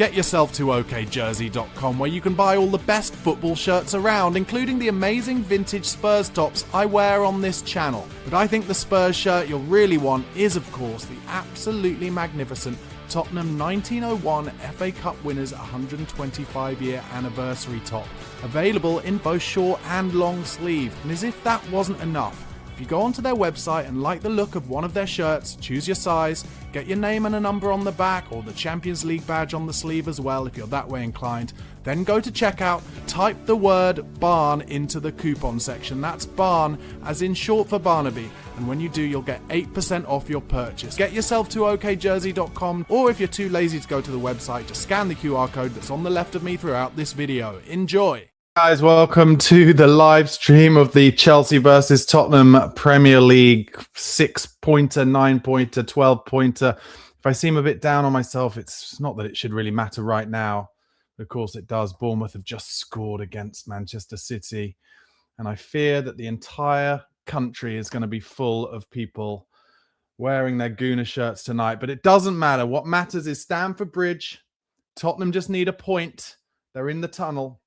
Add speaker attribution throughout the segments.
Speaker 1: Get yourself to okjersey.com, where you can buy all the best football shirts around, including the amazing vintage Spurs tops I wear on this channel. But I think the Spurs shirt you'll really want is, of course, the absolutely magnificent Tottenham 1901 FA Cup winners 125-year anniversary top, available in both short and long sleeve. And as if that wasn't enough, if you go onto their website and like the look of one of their shirts, choose your size, get your name and a number on the back, or the Champions League badge on the sleeve as well if you're that way inclined, then go to checkout, type the word BARN into the coupon section. That's BARN as in short for Barnaby, and when you do, you'll get 8% off your purchase. Get yourself to okjersey.com, or if you're too lazy to go to the website, just scan the QR code that's on the left of me throughout this video. Enjoy! Guys, welcome to the live stream of the Chelsea versus Tottenham Premier League 6-pointer, 9-pointer, 12-pointer. If I seem a bit down on myself, it's not that it should really matter right now. Of course it does. Bournemouth have just scored against Manchester City, and I fear that the entire country is going to be full of people wearing their Gooner shirts tonight. But it doesn't matter. What matters is Stamford Bridge. Tottenham just need a point. They're in the tunnel.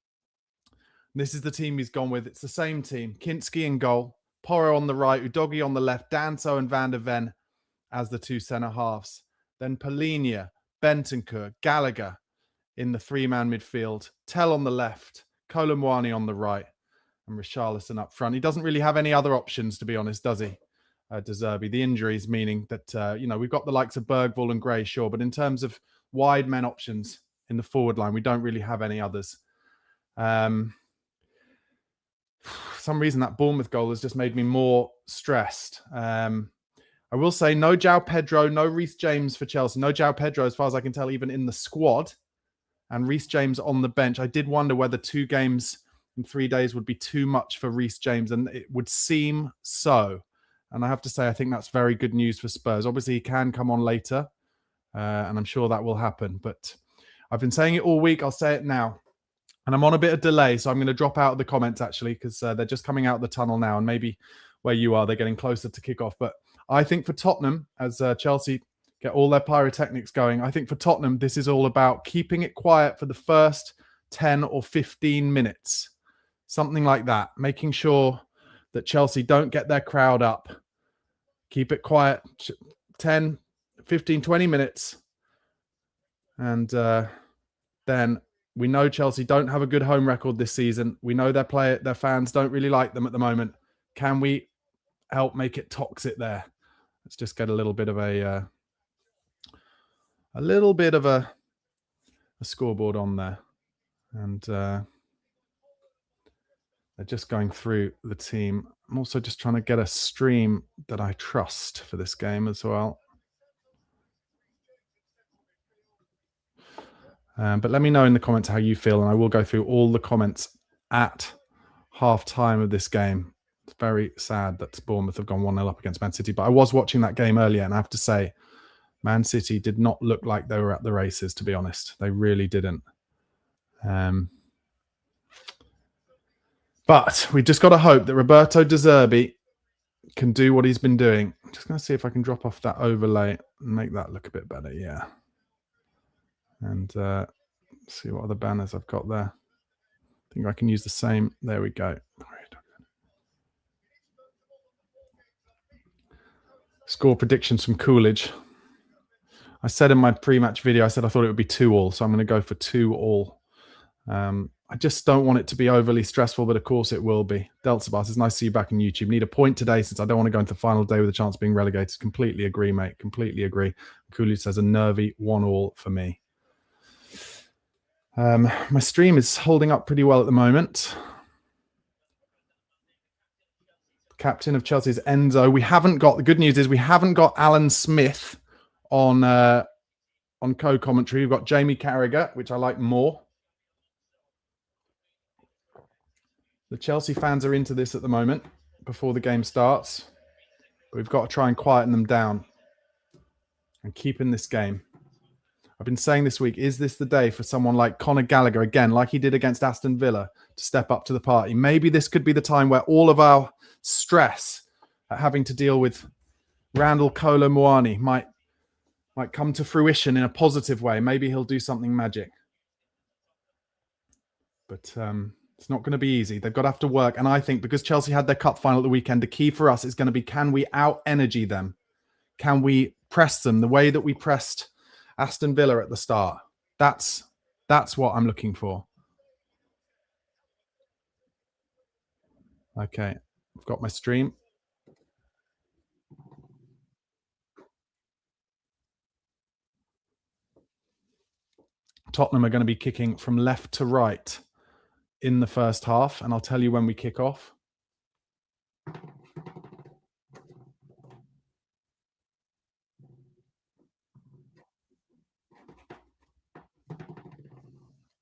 Speaker 1: This is the team he's gone with. It's the same team. Kinski in goal, Porro on the right, Udogie on the left, Danso and Van der Ven as the two centre-halves. Then Polinia, Bentancur, Gallagher in the three-man midfield, Tell on the left, Kolo Muani on the right, and Richarlison up front. He doesn't really have any other options, to be honest, does he? De Zerbi. The injuries meaning that, we've got the likes of Bergvall and Gray, sure, but in terms of wide men options in the forward line, we don't really have any others. For some reason, that Bournemouth goal has just made me more stressed. I will say no João Pedro, no Reece James for Chelsea. No João Pedro, as far as I can tell, even in the squad. And Reece James on the bench. I did wonder whether 2 games in 3 days would be too much for Reece James, and it would seem so. And I have to say, I think that's very good news for Spurs. Obviously, he can come on later, and I'm sure that will happen. But I've been saying it all week. I'll say it now. And I'm on a bit of delay, so I'm going to drop out of the comments, actually, because they're just coming out of the tunnel now. And maybe where you are, they're getting closer to kick off. But I think for Tottenham, as Chelsea get all their pyrotechnics going, I think for Tottenham, this is all about keeping it quiet for the first 10 or 15 minutes. Something like that. Making sure that Chelsea don't get their crowd up. Keep it quiet. 10, 15, 20 minutes. And then we know Chelsea don't have a good home record this season. We know their fans don't really like them at the moment. Can we help make it toxic there? Let's just get a little bit of a scoreboard on there. And they're just going through the team. I'm also just trying to get a stream that I trust for this game as well. But let me know in the comments how you feel, and I will go through all the comments at half-time of this game. It's very sad that Bournemouth have gone 1-0 up against Man City, but I was watching that game earlier, and I have to say, Man City did not look like they were at the races, to be honest. They really didn't. But we've just got to hope that Roberto De Zerbi can do what he's been doing. I'm just going to see if I can drop off that overlay and make that look a bit better, yeah. And see what other banners I've got there. I think I can use the same. There we go. Score predictions from Coolidge. I said in my pre-match video, I said I thought it would be 2-2, so I'm going to go for 2-2. I just don't want it to be overly stressful, but of course it will be. Deltabas, it's nice to see you back on YouTube. Need a point today since I don't want to go into the final day with a chance of being relegated. Completely agree, mate. Completely agree. Coolidge says a nervy 1-1 for me. My stream is holding up pretty well at the moment. Captain of Chelsea's Enzo. We haven't got, the good news is we haven't got Alan Smith on co-commentary. We've got Jamie Carragher, which I like more. The Chelsea fans are into this at the moment before the game starts. But we've got to try and quieten them down and keep in this game. I've been saying this week, is this the day for someone like Conor Gallagher, again, like he did against Aston Villa, to step up to the party? Maybe this could be the time where all of our stress at having to deal with Randall Kolo Muani might might come to fruition in a positive way. Maybe he'll do something magic. But it's not going to be easy. They've got to have to work. And I think because Chelsea had their cup final at the weekend, the key for us is going to be, can we out-energy them? Can we press them the way that we pressed Aston Villa at the start? That's what I'm looking for. Okay, I've got my stream. Tottenham are going to be kicking from left to right in the first half, and I'll tell you when we kick off.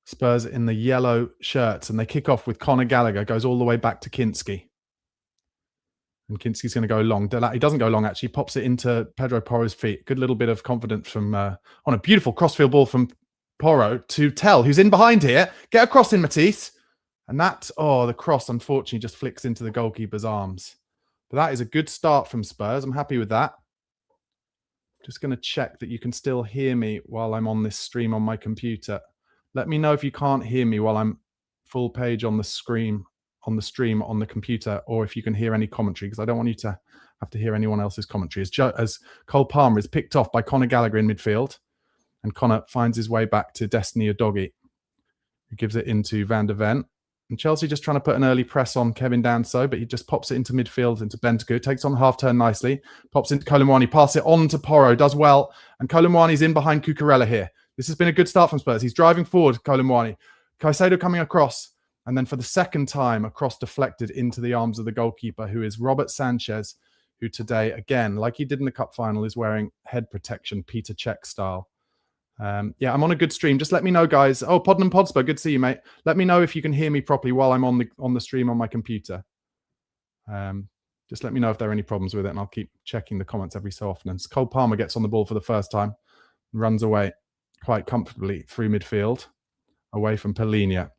Speaker 1: Spurs in the yellow shirts, and they kick off with Conor Gallagher, goes all the way back to Kinski. And Kinski's going to go long. He doesn't go long, actually. Pops it into Pedro Porro's feet. Good little bit of confidence from on a beautiful crossfield ball from Porro to Tell, who's in behind here. Get a cross in, Matisse. And that, the cross, unfortunately, just flicks into the goalkeeper's arms. But that is a good start from Spurs. I'm happy with that. Just going to check that you can still hear me while I'm on this stream on my computer. Let me know if you can't hear me while I'm full page on the stream on the computer, or if you can hear any commentary, because I don't want you to have to hear anyone else's commentary. As Cole Palmer is picked off by Conor Gallagher in midfield, and Conor finds his way back to Destiny Udogie, who gives it into Van der Ven. And Chelsea just trying to put an early press on Kevin Danso, but he just pops it into midfield, into Bentancur, takes on half turn nicely, pops into Kolo Muani, pass it on to Porro, does well, and Kolo Muani's in behind Cucurella here. This has been a good start from Spurs. He's driving forward, Kolo Muani. Caicedo coming across, and then for the second time, a cross deflected into the arms of the goalkeeper, who is Robert Sanchez, who today, again, like he did in the cup final, is wearing head protection, Peter Cech style. Yeah, I'm on a good stream. Just let me know, guys. Oh, Tottenham Hotspur, good to see you, mate. Let me know if you can hear me properly while I'm on the stream on my computer. Just let me know if there are any problems with it, and I'll keep checking the comments every so often. And Cole Palmer gets on the ball for the first time, runs away quite comfortably through midfield, away from Polinia.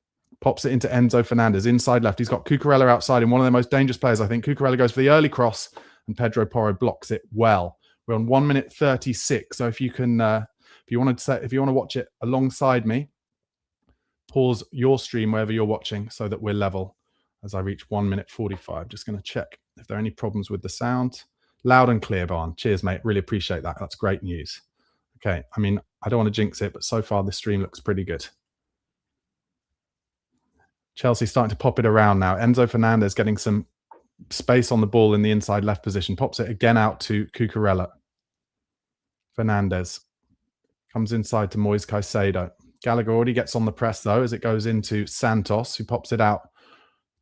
Speaker 1: Pops it into Enzo Fernandez, inside left. He's got Cucurella outside, and one of the most dangerous players, I think. Cucurella goes for the early cross, and Pedro Porro blocks it well. We're on 1 minute 36, so if you can... if you want to watch it alongside me, pause your stream wherever you're watching so that we're level as I reach 1 minute 45. Just going to check if there are any problems with the sound. Loud and clear, Barn. Cheers, mate. Really appreciate that. That's great news. Okay, I mean, I don't want to jinx it, but so far this stream looks pretty good. Chelsea's starting to pop it around now. Enzo Fernandez getting some space on the ball in the inside left position. Pops it again out to Cucurella. Fernandez comes inside to Moise Caicedo. Gallagher already gets on the press, though, as it goes into Santos, who pops it out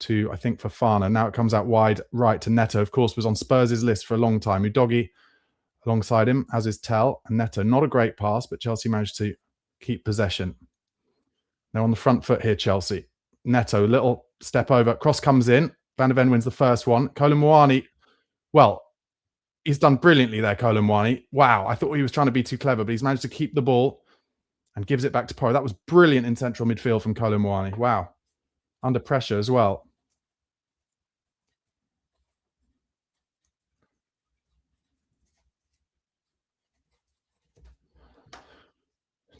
Speaker 1: to, I think, Fofana. Now it comes out wide right to Neto. Of course, was on Spurs' list for a long time. Udogie alongside him, as is Tell. And Neto, not a great pass, but Chelsea managed to keep possession. Now on the front foot here, Chelsea. Neto, little step over. Cross comes in. Van der Ven wins the first one. Kolo Muani, well, he's done brilliantly there, Kolo Muani. Wow, I thought he was trying to be too clever, but he's managed to keep the ball and gives it back to Porro. That was brilliant in central midfield from Kolo Muani. Wow. Under pressure as well.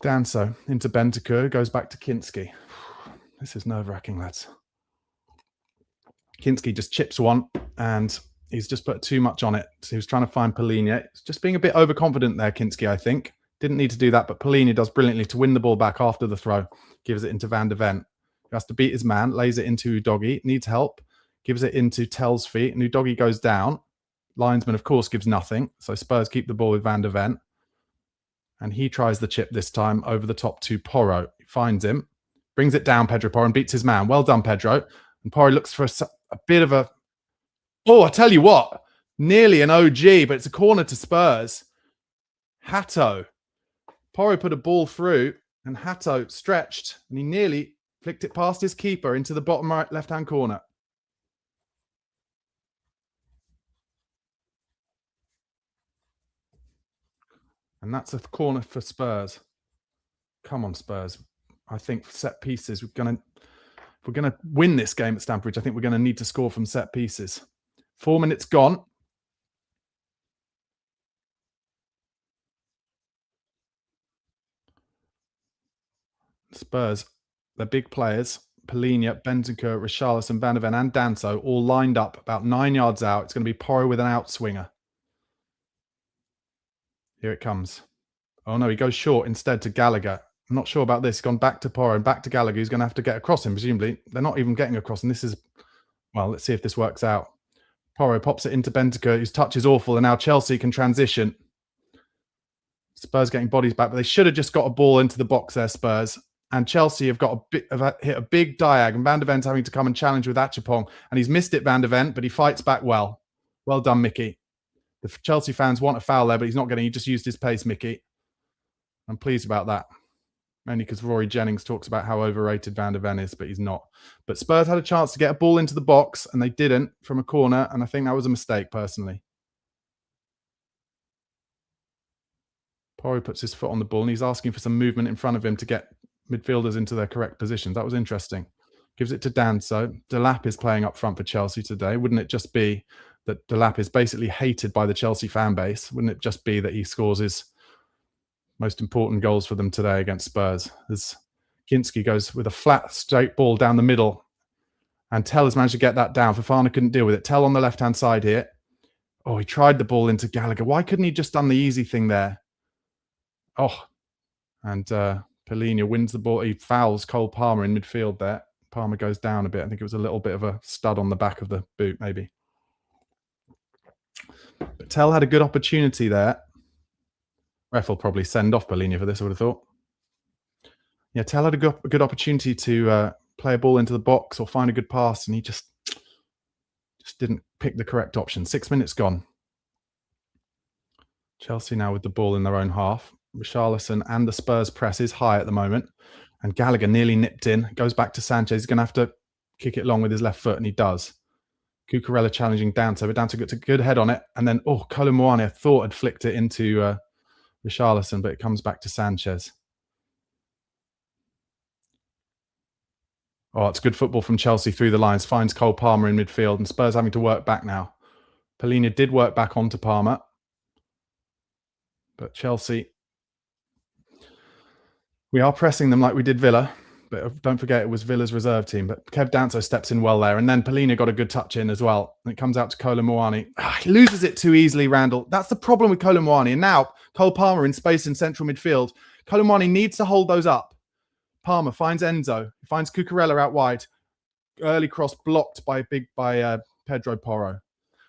Speaker 1: Danso into Bentancur, goes back to Kinski. This is nerve-wracking, lads. Kinski just chips one, and he's just put too much on it. So he was trying to find Polinia. It's just being a bit overconfident there, Kinski, I think. Didn't need to do that, but Polinia does brilliantly to win the ball back after the throw. Gives it into Van der Ven. He has to beat his man, lays it into Udogie, needs help, gives it into Tell's feet, and Udogie goes down. Linesman, of course, gives nothing. So Spurs keep the ball with Van der Ven. And he tries the chip this time over the top to Porro. He finds him, brings it down, Pedro Porro, and beats his man. Well done, Pedro. And Porro looks for a bit of a... Oh, I tell you what, nearly an OG, but it's a corner to Spurs. Hato. Porro put a ball through, and Hato stretched, and he nearly flicked it past his keeper into the bottom right left-hand corner. And that's a corner for Spurs. Come on, Spurs. I think set pieces, if we're going to win this game at Stamford Bridge, I think we're going to need to score from set pieces. 4 minutes gone. Spurs, they're big players. Polina, Bentancur, Richarlison, Van der Ven and Danso all lined up about 9 yards out. It's going to be Porro with an outswinger. Here it comes. Oh no, he goes short instead to Gallagher. I'm not sure about this. He's gone back to Porro and back to Gallagher. He's going to have to get across him, presumably. They're not even getting across, and this is... Well, let's see if this works out. Porro pops it into Bentancur, whose touch is awful, and now Chelsea can transition. Spurs getting bodies back, but they should have just got a ball into the box there, Spurs. And Chelsea have got hit a big diag, and Van der Ven's having to come and challenge with Achapong. And he's missed it, Van der Ven, but he fights back well. Well done, Mickey. The Chelsea fans want a foul there, but he's not getting. He just used his pace, Mickey. I'm pleased about that. Only because Rory Jennings talks about how overrated Van der Ven is, but he's not. But Spurs had a chance to get a ball into the box, and they didn't from a corner, and I think that was a mistake, personally. Porro puts his foot on the ball, and he's asking for some movement in front of him to get midfielders into their correct positions. That was interesting. Gives it to Danso. Delap is playing up front for Chelsea today. Wouldn't it just be that Delap is basically hated by the Chelsea fan base? Wouldn't it just be that he scores his most important goals for them today against Spurs? As Kinski goes with a flat, straight ball down the middle, and Tell has managed to get that down. Fofana couldn't deal with it. Tell on the left-hand side here. Oh, he tried the ball into Gallagher. Why couldn't he just done the easy thing there? Oh, and Polina wins the ball. He fouls Cole Palmer in midfield there. Palmer goes down a bit. I think it was a little bit of a stud on the back of the boot, maybe. But Tell had a good opportunity there. Ref will probably send off Polina for this, I would have thought. Yeah, Tell had a good opportunity to play a ball into the box or find a good pass, and he just didn't pick the correct option. 6 minutes gone. Chelsea now with the ball in their own half. Richarlison and the Spurs press is high at the moment. And Gallagher nearly nipped in. Goes back to Sanchez. He's going to have to kick it long with his left foot, and he does. Cucurella challenging Danso, but Danso gets a good head on it. And then, Kolo Muani, I thought had flicked it into Richarlison, but it comes back to Sanchez. Oh, it's good football from Chelsea through the lines. Finds Cole Palmer in midfield, and Spurs having to work back now. Polina did work back onto Palmer. But Chelsea... We are pressing them like we did Villa, but don't forget it was Villa's reserve team. But Kev Danso steps in well there, and then Polina got a good touch in as well. And it comes out to Kolo Muani. He loses it too easily, Randall. That's the problem with Kolo Muani. And now Cole Palmer in space in central midfield. Kolo Muani needs to hold those up. Palmer finds Enzo. He finds Cucurella out wide. Early cross blocked by Pedro Porro.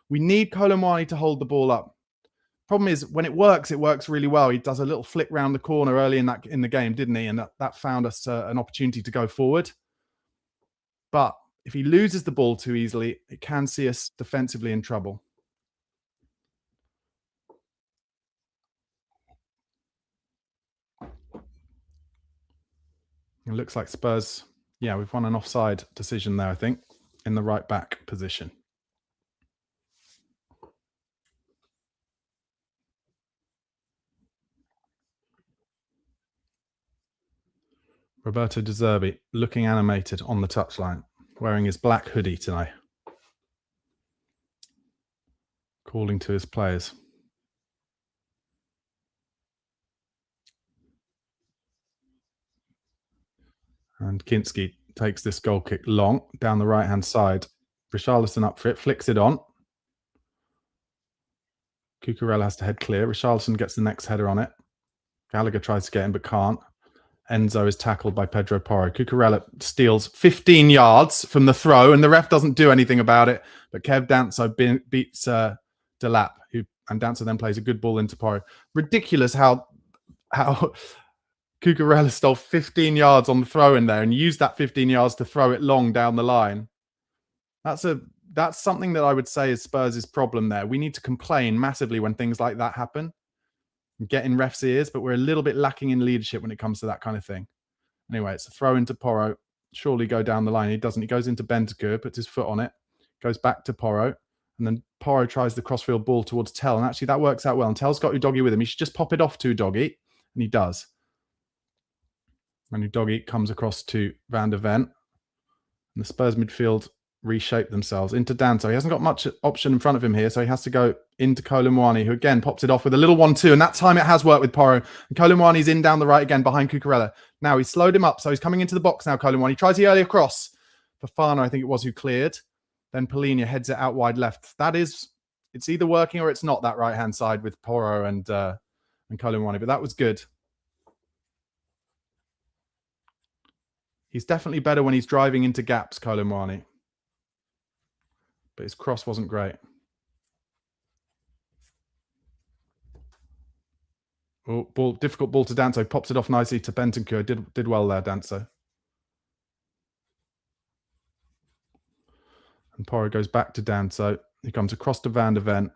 Speaker 1: We need Kolo Muani to hold the ball up. Problem is, when it works really well. He does a little flick round the corner early in the game, didn't he? And that found us an opportunity to go forward. But if he loses the ball too easily, it can see us defensively in trouble. It looks like Spurs, yeah, we've won an offside decision there, I think, in the right back position. Roberto De Zerbi looking animated on the touchline, wearing his black hoodie tonight, calling to his players. And Kinski takes this goal kick long down the right-hand side. Richarlison up for it, flicks it on. Cucurella has to head clear. Richarlison gets the next header on it. Gallagher tries to get in but can't. Enzo is tackled by Pedro Porro. Cucurella steals 15 yards from the throw, and the ref doesn't do anything about it. But Kev Danso beats Delap, and Danso then plays a good ball into Porro. Ridiculous how Cucurella stole 15 yards on the throw in there and used that 15 yards to throw it long down the line. That's something that I would say is Spurs' problem there. We need to complain massively when things like that happen. Get in refs' ears, but we're a little bit lacking in leadership when it comes to that kind of thing. Anyway, it's a throw into Porro. Surely go down the line. He doesn't. He goes into Bentancur, puts his foot on it, goes back to Porro, and then Porro tries the crossfield ball towards Tell, and actually that works out well. And Tell's got Udogie with him. He should just pop it off to Udogie, and he does. And Udogie comes across to Van der Ven, and the Spurs midfield reshape themselves into Danso. He hasn't got much option in front of him here, so he has to go into Kolo Muani, who again pops it off with a little 1-2, and that time it has worked with Porro. And Kolo Muani's in down the right again behind Cucurella. Now he's slowed him up, so he's coming into the box now, Colin One. He tries the earlier cross. Fofana, I think it was, who cleared. Then Polinia heads it out wide left. It's either working or it's not, that right-hand side with Porro and Colin One, but that was good. He's definitely better when he's driving into gaps, Colin One. But his cross wasn't great. Oh, difficult ball to Danso. Pops it off nicely to Bentancur. Did well there, Danso. And Porro goes back to Danso. He comes across to Van der Ven.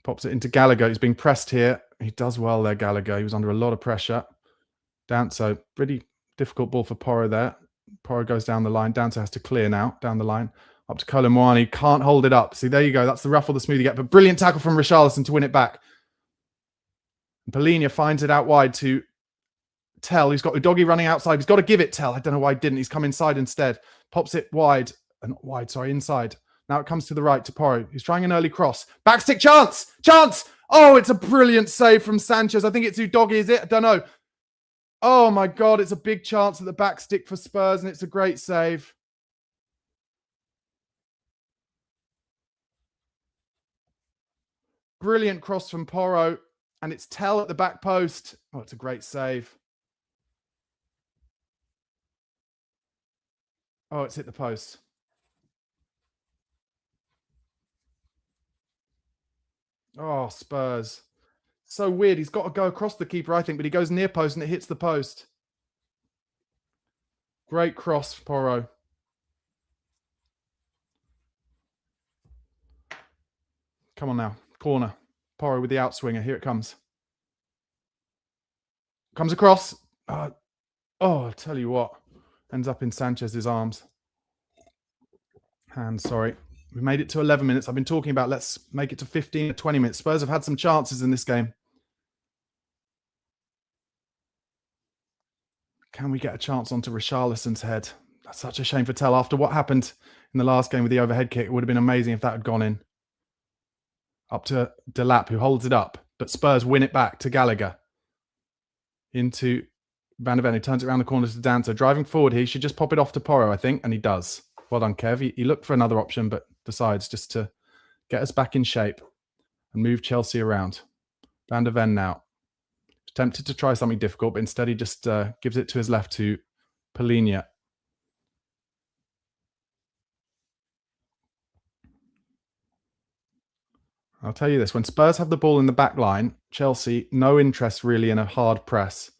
Speaker 1: Pops it into Gallagher. He's being pressed here. He does well there, Gallagher. He was under a lot of pressure. Danso, pretty difficult ball for Porro there. Porro goes down the line. Danso has to clear now, down the line. Up to Colin One. Can't hold it up. See, there you go. That's the rough or the smooth you get. But brilliant tackle from Richarlison to win it back. Polinia finds it out wide to Tell. He's got Udogie running outside. He's got to give it Tell. I don't know why he didn't. He's come inside instead. Pops it wide. Not wide, sorry, inside. Now it comes to the right to Porro. He's trying an early cross. Backstick chance! Chance! Oh, it's a brilliant save from Sanchez. I think it's Udogie, is it? I don't know. Oh my God, it's a big chance at the backstick for Spurs, and it's a great save. Brilliant cross from Porro. And it's Tell at the back post. Oh, it's a great save. Oh, it's hit the post. Oh, Spurs. So weird. He's got to go across the keeper, I think, but he goes near post and it hits the post. Great cross, Porro. Come on now. Corner. Porro with the outswinger. Here it comes. Comes across. I'll tell you what. Ends up in Sanchez's arms. Hands, sorry. We made it to 11 minutes. I've been talking about let's make it to 15 or 20 minutes. Spurs have had some chances in this game. Can we get a chance onto Richarlison's head? That's such a shame for Tell. After what happened in the last game with the overhead kick, it would have been amazing if that had gone in. Up to Delap, who holds it up. But Spurs win it back to Gallagher. Into Van der Ven, who turns it around the corner to Danso. Driving forward here, he should just pop it off to Porro, I think, and he does. Well done, Kev. He looked for another option, but decides just to get us back in shape and move Chelsea around. Van der Ven now. Tempted to try something difficult, but instead he just gives it to his left to Polinia. I'll tell you this, when Spurs have the ball in the back line, Chelsea, no interest really in a hard press.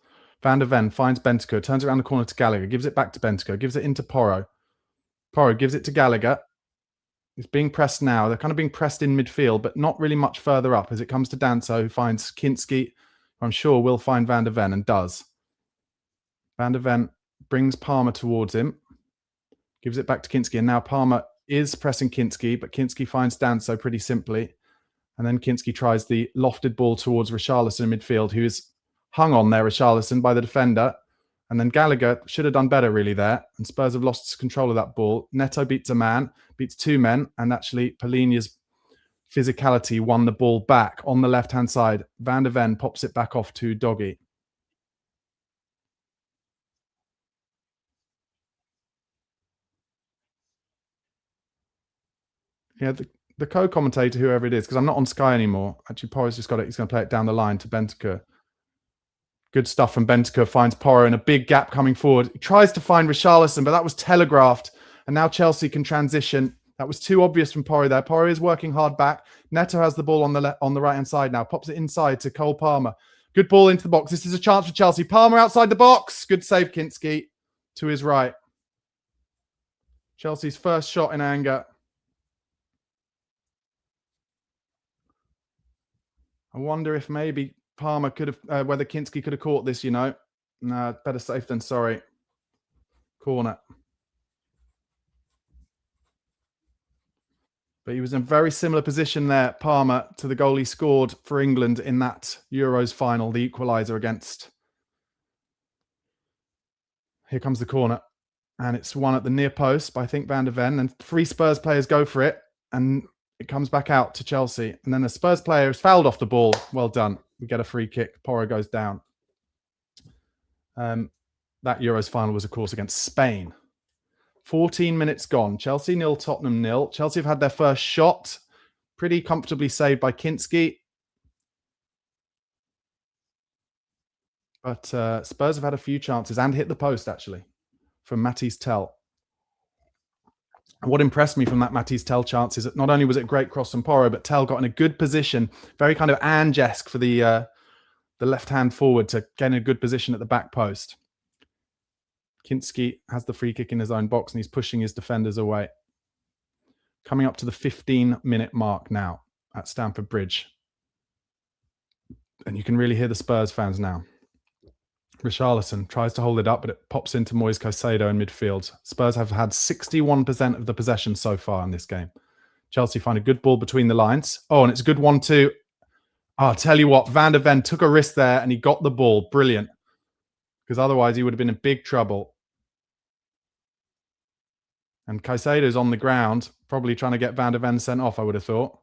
Speaker 1: Van der Ven finds Bentancur, turns around the corner to Gallagher, gives it back to Bentancur, gives it into Porro. Porro gives it to Gallagher. He's being pressed now. They're kind of being pressed in midfield, but not really much further up as it comes to Danso, who finds Kinski, who I'm sure will find Van der Ven, and does. Van der Ven brings Palmer towards him, gives it back to Kinski, and now Palmer is pressing Kinski, but Kinski finds Danso pretty simply. And then Kinski tries the lofted ball towards Richarlison in midfield, who is hung on there, Richarlison, by the defender. And then Gallagher should have done better, really, there. And Spurs have lost control of that ball. Neto beats a man, beats two men. And actually, Polinia's physicality won the ball back on the left-hand side. Van der Ven pops it back off to Udogie. Yeah, the co-commentator, whoever it is, because I'm not on Sky anymore. Actually, Porro's just got it. He's going to play it down the line to Bentancur. Good stuff from Bentancur. Finds Porro in a big gap coming forward. He tries to find Richarlison, but that was telegraphed. And now Chelsea can transition. That was too obvious from Porro there. Porro is working hard back. Neto has the ball on the right-hand side now. Pops it inside to Cole Palmer. Good ball into the box. This is a chance for Chelsea. Palmer outside the box. Good save, Kinski, to his right. Chelsea's first shot in anger. I wonder if maybe Palmer could have, whether Kinski could have caught this, you know. No, better safe than sorry. Corner. But he was in a very similar position there, Palmer, to the goal he scored for England in that Euros final, the equaliser against. Here comes the corner. And it's one at the near post by, I think, Van der Ven. And three Spurs players go for it. And it comes back out to Chelsea. And then the Spurs player is fouled off the ball. Well done. We get a free kick. Porro goes down. That Euros final was, of course, against Spain. 14 minutes gone. Chelsea 0, Tottenham 0. Chelsea have had their first shot. Pretty comfortably saved by Kinski. But Spurs have had a few chances and hit the post, actually, from Matisse Tell. And what impressed me from that Matisse Tell chance is that not only was it great cross from Porro, but Tell got in a good position, very kind of Ange-esque for the left-hand forward to get in a good position at the back post. Kinski has the free kick in his own box and he's pushing his defenders away. Coming up to the 15-minute mark now at Stamford Bridge. And you can really hear the Spurs fans now. Richarlison tries to hold it up, but it pops into Moise Caicedo in midfield. Spurs have had 61% of the possession so far in this game. Chelsea find a good ball between the lines. Oh, and it's a good 1-2. I'll tell you what, Van der Ven took a risk there and he got the ball. Brilliant. Because otherwise he would have been in big trouble. And Caicedo's on the ground, probably trying to get Van der Ven sent off, I would have thought.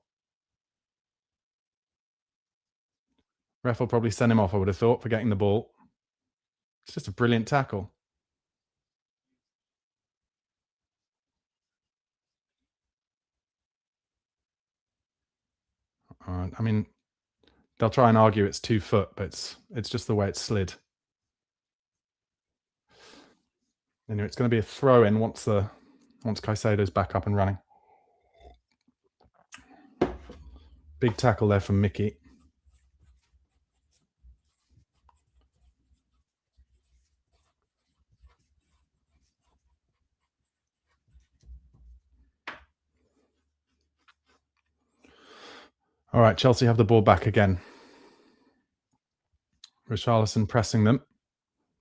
Speaker 1: Ref will probably send him off, I would have thought, for getting the ball. It's just a brilliant tackle. I mean, they'll try and argue it's 2 foot, but it's just the way it slid. Anyway, it's going to be a throw-in once Caicedo's back up and running. Big tackle there from Mickey. All right, Chelsea have the ball back again. Richarlison pressing them.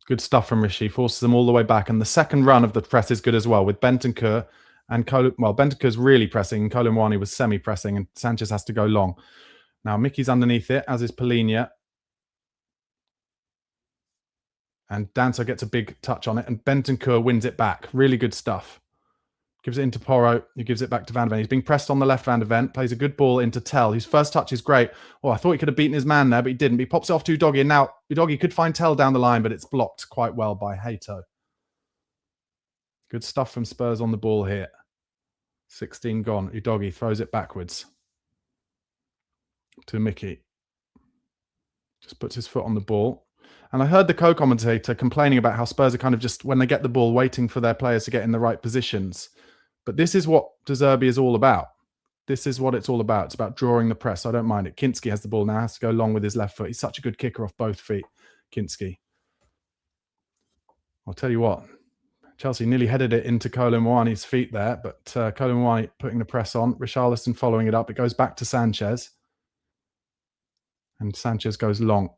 Speaker 1: Good stuff from Rishi. Forces them all the way back. And the second run of the press is good as well with Bentancur and Bentancur's really pressing. Kolo Muani was semi-pressing and Sanchez has to go long. Now Mickey's underneath it, as is Polinia. And Danso gets a big touch on it and Bentancur wins it back. Really good stuff. Gives it into Porro, who gives it back to Van der Ven. He's being pressed on the left, Van der Ven. Plays a good ball into Tell. His first touch is great. Oh, I thought he could have beaten his man there, but he didn't. He pops it off to Udogie, and now Udogie could find Tell down the line, but it's blocked quite well by Hato. Good stuff from Spurs on the ball here. 16 gone. Udogie throws it backwards to Mickey. Just puts his foot on the ball. And I heard the co-commentator complaining about how Spurs are kind of just, when they get the ball, waiting for their players to get in the right positions. But this is what De Zerbi is all about. This is what it's all about. It's about drawing the press. I don't mind it. Kinski has the ball now. Has to go long with his left foot. He's such a good kicker off both feet, Kinski. I'll tell you what. Chelsea nearly headed it into Kolo Muani's feet there, but Kolo Muani putting the press on. Richarlison following it up. It goes back to Sanchez. And Sanchez goes long.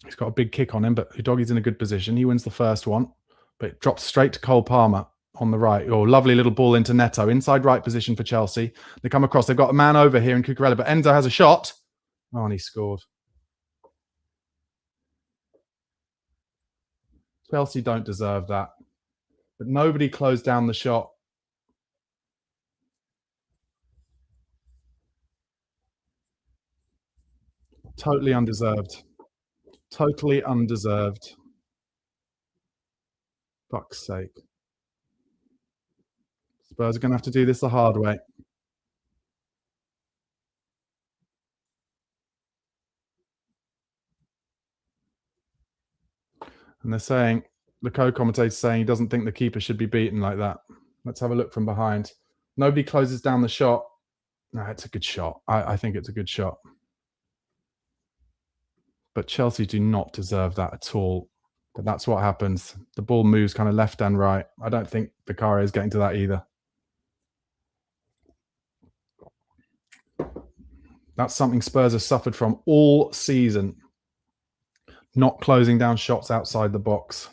Speaker 1: He's got a big kick on him, but Udogie's in a good position. He wins the first one, but it drops straight to Cole Palmer on the right. Oh, lovely little ball into Neto. Inside right position for Chelsea. They come across. They've got a man over here in Cucurella, but Enzo has a shot. Oh, and he scored. Chelsea don't deserve that. But nobody closed down the shot. Totally undeserved. Totally undeserved. Fuck's sake. Spurs are going to have to do this the hard way. And they're saying, the co-commentator's saying he doesn't think the keeper should be beaten like that. Let's have a look from behind. Nobody closes down the shot. No, it's a good shot. I think it's a good shot. But Chelsea do not deserve that at all. But that's what happens. The ball moves kind of left and right. I don't think Vicario is getting to that either. That's something Spurs have suffered from all season. Not closing down shots outside the box.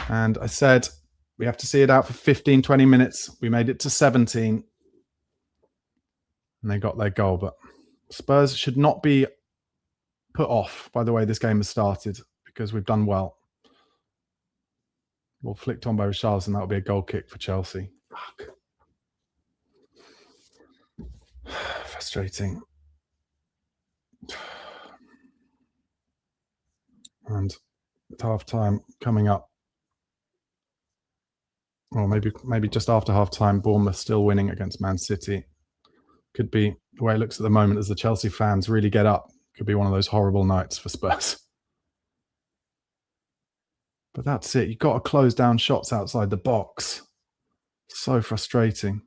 Speaker 1: And I said, we have to see it out for 15, 20 minutes. We made it to 17. And they got their goal. But Spurs should not be put off by the way this game has started because we've done well. Well, flicked on by Richarlison. That will be a goal kick for Chelsea. Fuck. Frustrating. And with half time coming up, or maybe just after half time, Bournemouth still winning against Man City. Could be the way it looks at the moment as the Chelsea fans really get up. Could be one of those horrible nights for Spurs. But that's it. You've got to close down shots outside the box. So frustrating.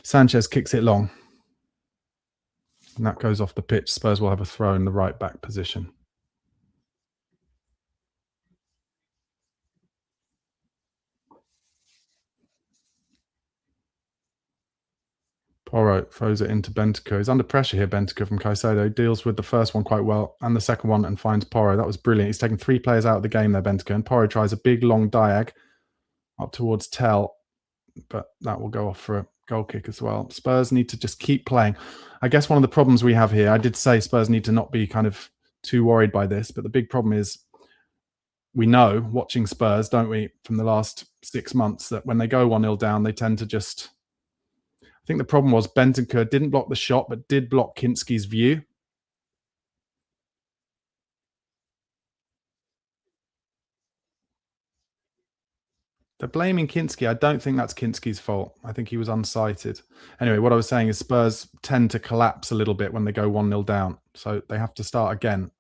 Speaker 1: Sanchez kicks it long. And that goes off the pitch. Spurs will have a throw in the right back position. Porro throws it into Bentancur. He's under pressure here, Bentancur from Caicedo. Deals with the first one quite well and the second one and finds Porro. That was brilliant. He's taken 3 players out of the game there, Bentancur. And Porro tries a big, long diag up towards Tell. But that will go off for a goal kick as well. Spurs need to just keep playing. I guess one of the problems we have here, I did say Spurs need to not be kind of too worried by this. But the big problem is we know, watching Spurs, don't we, from the last 6 months, that when they go 1-0 down, they tend to just... I think the problem was Bentancur didn't block the shot, but did block Kinski's view. They're blaming Kinski. I don't think that's Kinski's fault. I think he was unsighted. Anyway, what I was saying is Spurs tend to collapse a little bit when they go 1-0 down. So they have to start again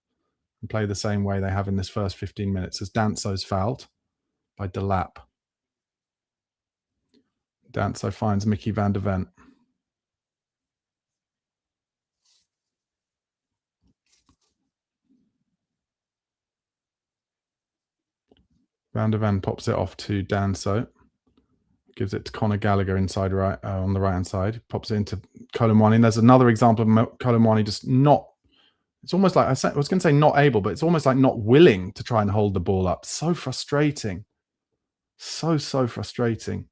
Speaker 1: and play the same way they have in this first 15 minutes as Danso's fouled by Delap. Danso finds Mickey van der Ven. Van der Ven pops it off to Danso. Gives it to Conor Gallagher inside right on the right-hand side. Pops it into Colomwani. And there's another example of Colomwani just not... It's almost like... I was going to say not able, but it's almost like not willing to try and hold the ball up. So frustrating. So frustrating.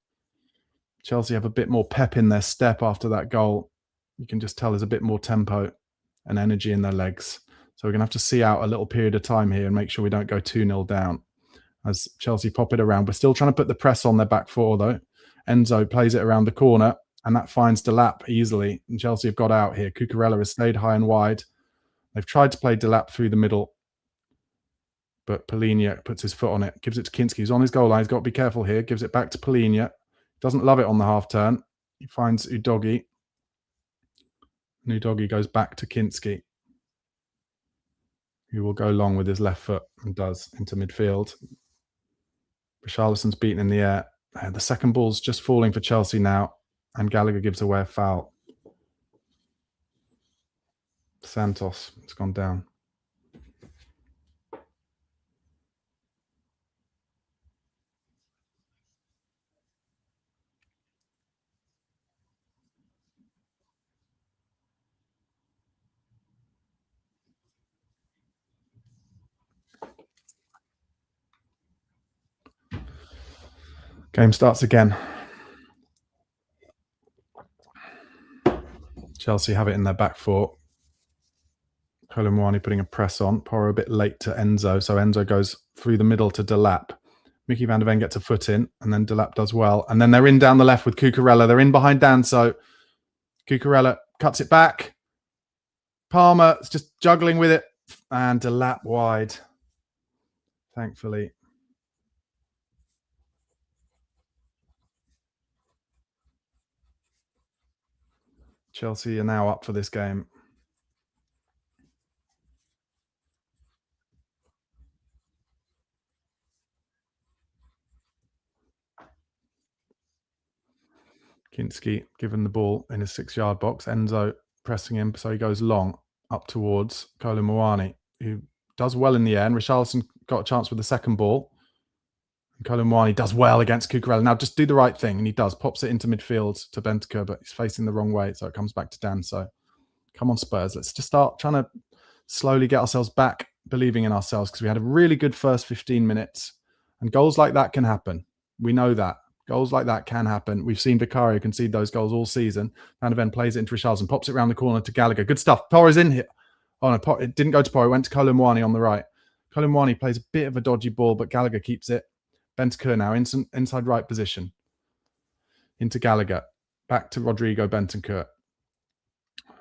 Speaker 1: Chelsea have a bit more pep in their step after that goal. You can just tell there's a bit more tempo and energy in their legs. So we're going to have to see out a little period of time here and make sure we don't go 2-0 down as Chelsea pop it around. We're still trying to put the press on their back four, though. Enzo plays it around the corner, and that finds Delap easily. And Chelsea have got out here. Cucurella has stayed high and wide. They've tried to play Delap through the middle, but Polinia puts his foot on it, gives it to Kinski. He's on his goal line. He's got to be careful here. Gives it back to Polinia. Doesn't love it on the half turn. He finds Udogi. And Udogi goes back to Kinski, who will go long with his left foot and does into midfield. Richarlison's beaten in the air. The second ball's just falling for Chelsea now, and Gallagher gives away a foul. Santos has gone down. Game starts again. Chelsea have it in their back four. Colomwani putting a press on. Porro a bit late to Enzo. So Enzo goes through the middle to Delap. Mickey van der Ven gets a foot in, and then Delap does well. And then they're in down the left with Cucurella. They're in behind Danso. Cucurella cuts it back. Palmer is just juggling with it. And Delap wide, thankfully. Chelsea are now up for this game. Kinski given the ball in his 6-yard box. Enzo pressing him, so he goes long up towards Colomwani, who does well in the air. And Richarlison got a chance with the second ball. And Colomwani does well against Cucurella. Now just do the right thing, and he does. Pops it into midfield to Bentancur, but he's facing the wrong way, so it comes back to Danso. Come on, Spurs. Let's just start trying to slowly get ourselves back believing in ourselves, because we had a really good first 15 minutes. And goals like that can happen. We know that. Goals like that can happen. We've seen Vicario concede those goals all season. Van der Ven plays it into Richarlison, pops it around the corner to Gallagher. Good stuff. Porro's in here. Oh, no, it didn't go to Porro. It went to Colomwani on the right. Colomwani plays a bit of a dodgy ball, but Gallagher keeps it. Bentancur now inside right position. Into Gallagher. Back to Rodrigo Bentancur.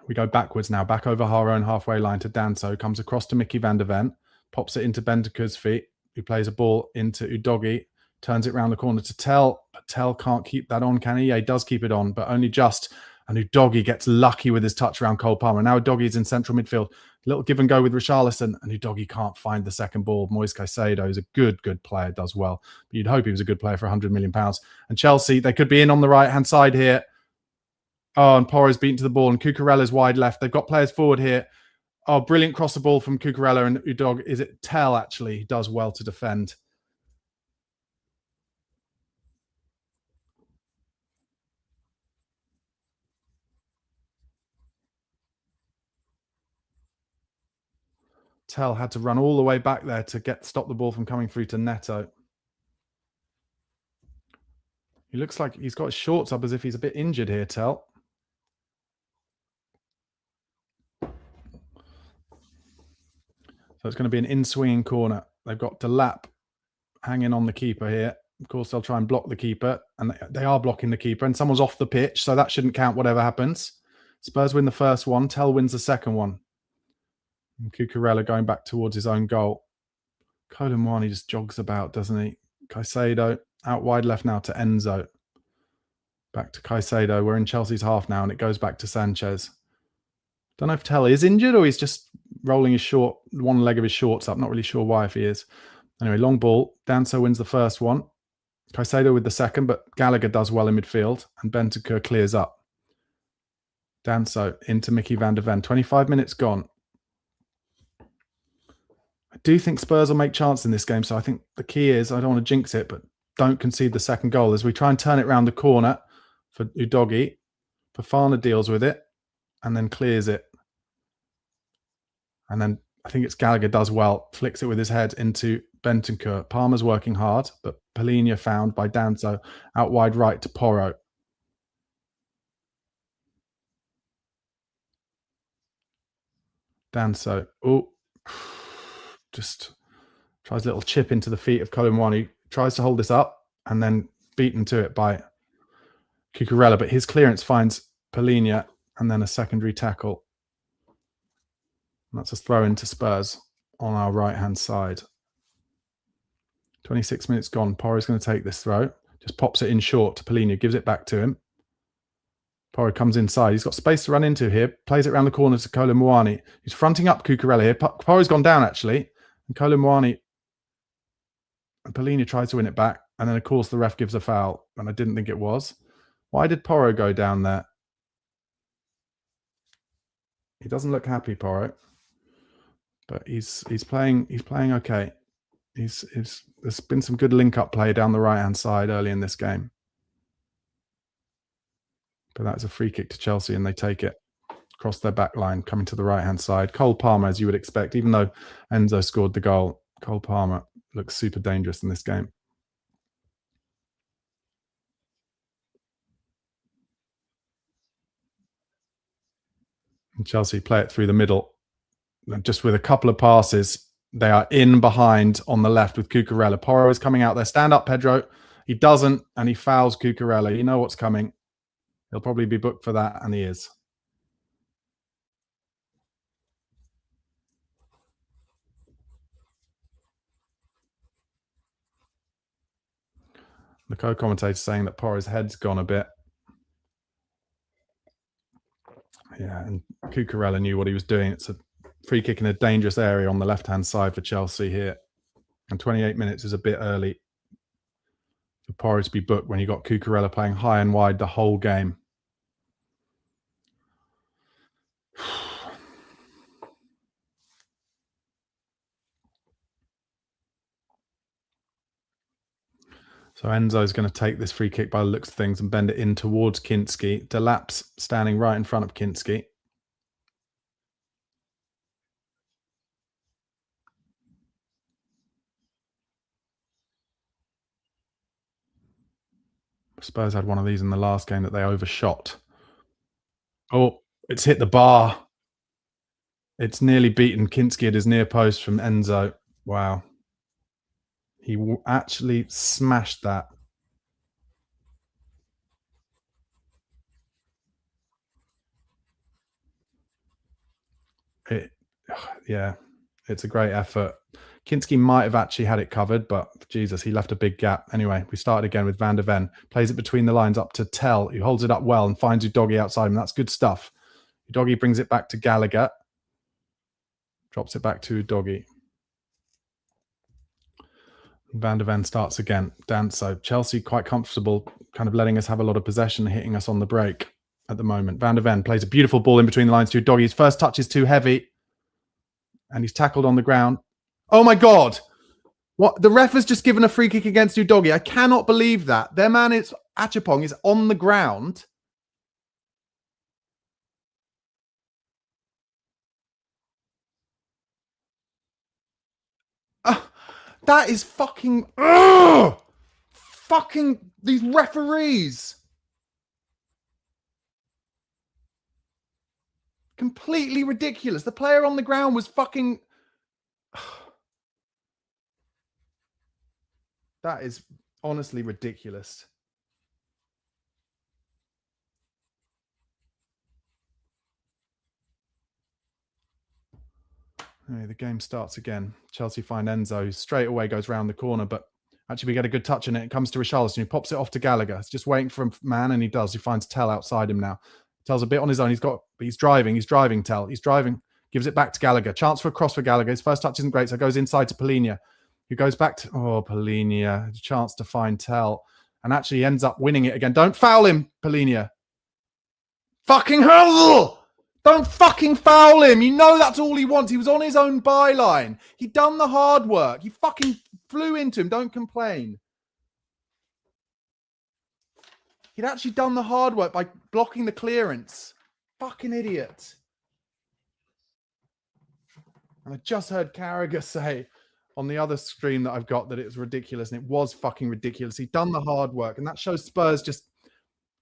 Speaker 1: We go backwards now. Back over our own halfway line to Danso. Comes across to Mickey van der Ven. pops it into Bentancur's feet, who plays a ball into Udogie, turns it round the corner to Tell, but Tell can't keep that on, can he? Yeah, he does keep it on, but only just. And Udogie gets lucky with his touch around Cole Palmer. Now Udogie's in central midfield. Little give and go with Richarlison, and Udogie can't find the second ball. Moise Caicedo is a good player, does well. But you'd hope he was a good player for £100 million. And Chelsea, they could be in on the right-hand side here. Oh, and Porro's beaten to the ball, and Cucurella's wide left. They've got players forward here. Oh, brilliant cross the ball from Cucurella, and Udogie. Is it Tell, actually? He does well to defend. Tell had to run all the way back there to stop the ball from coming through to Neto. He looks like he's got his shorts up as if he's a bit injured here, Tell. So it's going to be an in-swinging corner. They've got Delap hanging on the keeper here. Of course, they'll try and block the keeper, and they are blocking the keeper, and someone's off the pitch, so that shouldn't count whatever happens. Spurs win the first one. Tell wins the second one. And Cucurella going back towards his own goal. Kolo Muani just jogs about, doesn't he? Caicedo out wide left now to Enzo. Back to Caicedo. We're in Chelsea's half now, and it goes back to Sanchez. Don't know if Tell is injured or he's just rolling his one leg of his shorts up. Not really sure why if he is. Anyway, long ball. Danso wins the first one. Caicedo with the second, but Gallagher does well in midfield, and Bentancur clears up. Danso into Mickey van der Ven. 25 minutes gone. I do think Spurs will make chance in this game, so I think the key is, I don't want to jinx it, but don't concede the second goal as we try and turn it around the corner for Udogie. Fofana deals with it and then clears it. And then I think it's Gallagher does well, flicks it with his head into Bentancur. Palmer's working hard, but Palhinha found by Danso out wide right to Porro. Danso. Oh, just tries a little chip into the feet of Kolo Muani. Tries to hold this up and then beaten to it by Cucurella, but his clearance finds Palhinha and then a secondary tackle. And that's a throw into Spurs on our right-hand side. 26 minutes gone. Porro's going to take this throw. Just pops it in short to Palhinha, gives it back to him. Porro comes inside. He's got space to run into here. Plays it around the corner to Kolo Muani. He's fronting up Cucurella here. Porro's gone down, actually. And Kolo Muani and Palhinha tries to win it back. And then, of course, the ref gives a foul. And I didn't think it was. Why did Porro go down there? He doesn't look happy, Porro. But he's playing okay. There's been some good link-up play down the right-hand side early in this game. But that's a free kick to Chelsea, and they take it across their back line, coming to the right-hand side. Cole Palmer, as you would expect, even though Enzo scored the goal, Cole Palmer looks super dangerous in this game. And Chelsea play it through the middle. Just with a couple of passes, they are in behind on the left with Cucurella. Porro is coming out there. Stand up, Pedro. He doesn't, and he fouls Cucurella. You know what's coming. He'll probably be booked for that, and he is. The co-commentator saying that Porro's head's gone a bit. Yeah, and Cucurella knew what he was doing. It's a free kick in a dangerous area on the left-hand side for Chelsea here. And 28 minutes is a bit early for Porro to be booked when you got Cucurella playing high and wide the whole game. So Enzo's going to take this free kick by the looks of things and bend it in towards Kinski. Delap's standing right in front of Kinski. Spurs had one of these in the last game that they overshot. Oh, it's hit the bar. It's nearly beaten Kinski at his near post from Enzo. Wow. He actually smashed that. Yeah. It's a great effort. Kinski might have actually had it covered, but Jesus, he left a big gap. Anyway, we started again with Van de Ven. Plays it between the lines up to Tell, who holds it up well and finds Udogie outside him. That's good stuff. Udogie brings it back to Gallagher. Drops it back to Udogie. Van de Ven starts again. Danso. Chelsea quite comfortable, kind of letting us have a lot of possession, hitting us on the break at the moment. Van de Ven plays a beautiful ball in between the lines to Udogie. His first touch is too heavy, and he's tackled on the ground. Oh my God! What? The ref has just given a free kick against Udogie. I cannot believe that. Their man is Achapong is on the ground. That is fucking... fucking these referees. Completely ridiculous. The player on the ground was fucking... That is honestly ridiculous. Anyway, the game starts again. Chelsea find Enzo, who straight away goes round the corner, but actually we get a good touch in it. It comes to Richarlison, who pops it off to Gallagher. It's just waiting for a man, and he does. He finds Tell outside him now. Tell's a bit on his own. He's driving, Tell. He's driving, gives it back to Gallagher. Chance for a cross for Gallagher. His first touch isn't great, so it goes inside to Polinia, who goes back to, Polinia. A chance to find Tell, and actually ends up winning it again. Don't foul him, Polinia. Fucking hell! Don't fucking foul him. You know that's all he wants. He was on his own byline. He'd done the hard work. You fucking flew into him. Don't complain. He'd actually done the hard work by blocking the clearance. Fucking idiot. And I just heard Carragher say on the other stream that I've got that it was ridiculous, and it was fucking ridiculous. He'd done the hard work, and that shows Spurs just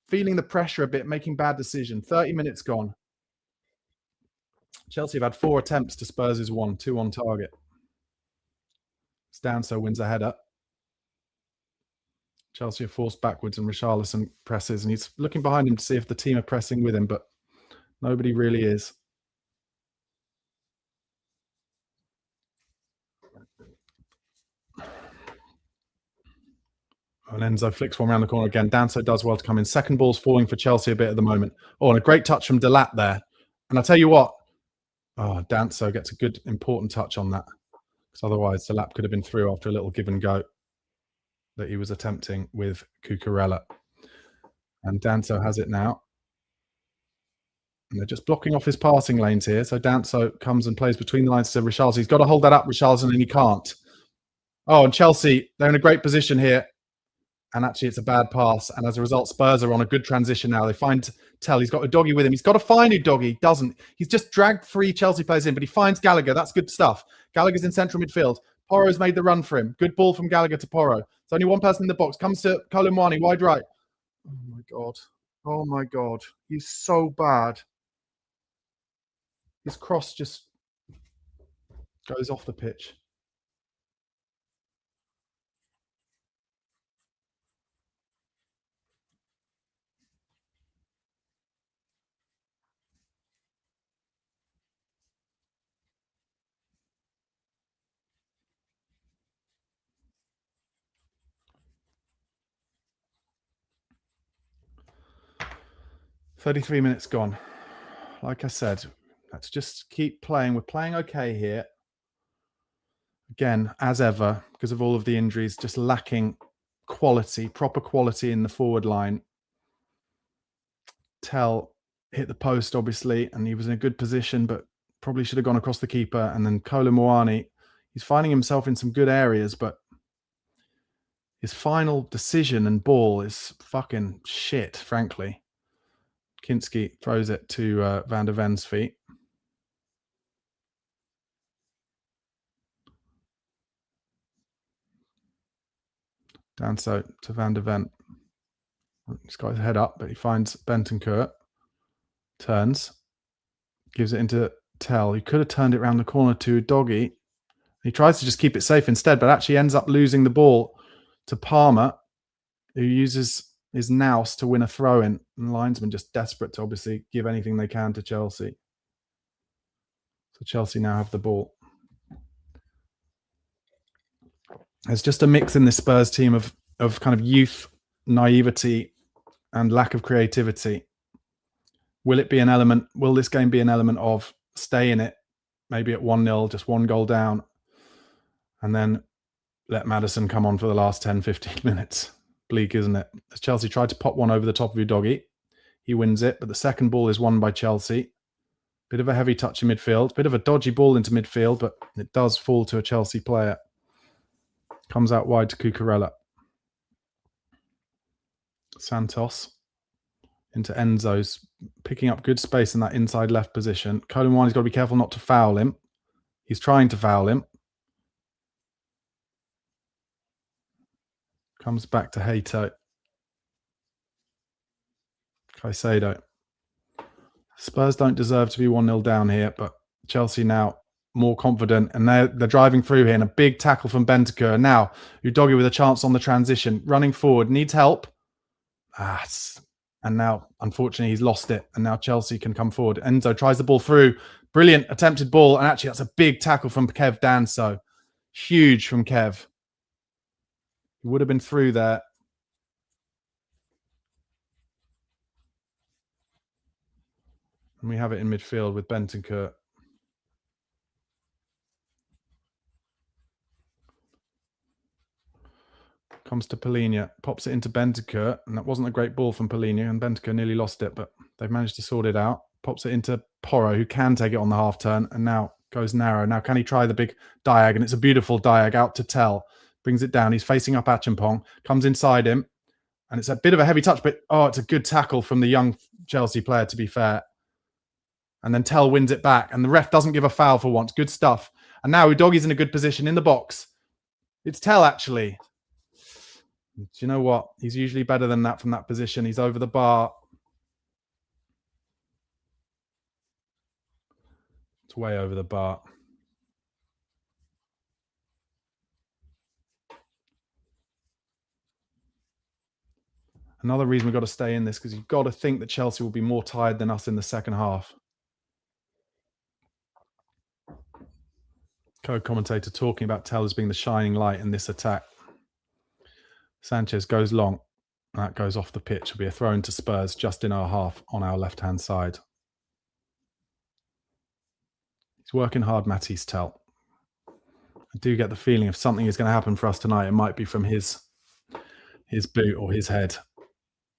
Speaker 1: feeling the pressure a bit, making bad decisions. 30 minutes gone. Chelsea have had 4 attempts to Spurs' 1, 2 on target. Stanso wins a header. Chelsea are forced backwards, and Richarlison presses, and he's looking behind him to see if the team are pressing with him, but nobody really is. And Enzo flicks one around the corner again. Danso does well to come in. Second ball's falling for Chelsea a bit at the moment. And a great touch from Delap there. And I'll tell you what, Danso gets a good, important touch on that. Because otherwise, Delap could have been through after a little give and go that he was attempting with Cucurella. And Danso has it now. And they're just blocking off his passing lanes here. So Danso comes and plays between the lines to Richarlison. He's got to hold that up, Richarlison, and he can't. And Chelsea, they're in a great position here. And actually, it's a bad pass. And as a result, Spurs are on a good transition now. They find Tell. He's got Udogie with him. He's got to find Udogie. He doesn't. He's just dragged 3 Chelsea players in, but he finds Gallagher. That's good stuff. Gallagher's in central midfield. Porro's made the run for him. Good ball from Gallagher to Porro. There's only one person in the box. Comes to Colin wide right. Oh, my God. Oh, my God. He's so bad. His cross just goes off the pitch. "33 minutes gone. Like I said, let's just keep playing. We're playing okay here. Again, as ever, because of all of the injuries, just lacking quality, proper quality in the forward line. Tell hit the post, obviously, and he was in a good position, but probably should have gone across the keeper. And then Kolo Muani, he's finding himself in some good areas, but his final decision and ball is fucking shit, frankly. Kinski throws it to Van de Ven's feet. Danso to Van de Ven. He's got his head up, but he finds Bentancur. Turns. Gives it into Tell. He could have turned it around the corner to Udogie. He tries to just keep it safe instead, but actually ends up losing the ball to Palmer, who uses his nous to win a throw-in. And linesman just desperate to obviously give anything they can to Chelsea. So Chelsea now have the ball. There's just a mix in this Spurs team of kind of youth, naivety, and lack of creativity. Will it be an element? Will this game be an element of stay in it, maybe at 1-0, just one goal down, and then let Maddison come on for the last 10, 15 minutes? Bleak, isn't it? As Chelsea tried to pop one over the top of Udogie. He wins it, but the second ball is won by Chelsea. Bit of a heavy touch in midfield. Bit of a dodgy ball into midfield, but it does fall to a Chelsea player. Comes out wide to Cucurella. Santos into Enzo's, picking up good space in that inside left position. Colin Wine's got to be careful not to foul him. He's trying to foul him. Comes back to Hato. Caicedo. Spurs don't deserve to be 1-0 down here, but Chelsea now more confident, and they're driving through here, and a big tackle from Bentancur. Now, Udogie with a chance on the transition, running forward, needs help. And now, unfortunately, he's lost it, and now Chelsea can come forward. Enzo tries the ball through. Brilliant attempted ball, and actually that's a big tackle from Kev Danso. Huge from Kev. He would have been through there. And we have it in midfield with Bentancur. Comes to Polina, pops it into Bentancur, and that wasn't a great ball from Polina, and Bentancur nearly lost it, but they've managed to sort it out. Pops it into Porro, who can take it on the half turn, and now goes narrow. Now can he try the big diag? And it's a beautiful diag out to Tell. Brings it down. He's facing up Acheampong, comes inside him, and it's a bit of a heavy touch, but it's a good tackle from the young Chelsea player, to be fair. And then Tell wins it back, and the ref doesn't give a foul for once. Good stuff. And now Udogie's in a good position in the box. It's Tell, actually. Do you know what? He's usually better than that from that position. He's over the bar. It's way over the bar. Another reason we've got to stay in this, because you've got to think that Chelsea will be more tired than us in the second half. Co-commentator talking about Tell as being the shining light in this attack. Sanchez goes long. That goes off the pitch. It'll be a throw into Spurs just in our half on our left-hand side. He's working hard, Matisse Tell. I do get the feeling if something is going to happen for us tonight, it might be from his boot or his head.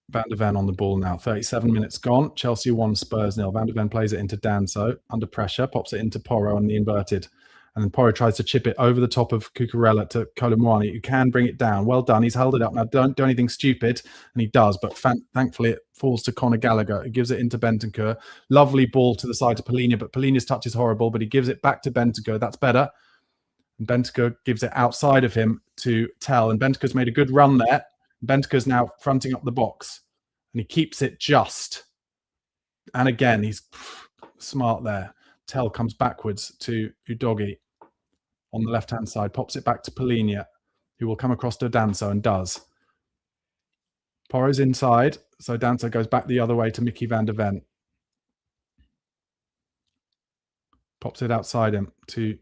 Speaker 1: Van de Ven on the ball now. 37 minutes gone. Chelsea 1, Spurs 0. Van de Ven plays it into Danso. Under pressure. Pops it into Porro on the inverted. And then Porro tries to chip it over the top of Cucurella to Colomwani, who can bring it down. Well done. He's held it up. Now, don't do anything stupid. And he does. But thankfully, it falls to Conor Gallagher. He gives it into Bentancur. Lovely ball to the side to Polina. But Polina's touch is horrible. But he gives it back to Bentancur. That's better. And Bentancur gives it outside of him to Tell. And Bentancur's made a good run there. Bentancur's now fronting up the box. And he keeps it just. And again, he's smart there. Tell comes backwards to Udogie on the left-hand side, pops it back to Polina, who will come across to Danso and does. Porro's inside, so Danso goes back the other way to Mickey van der Ven. Pops it outside him to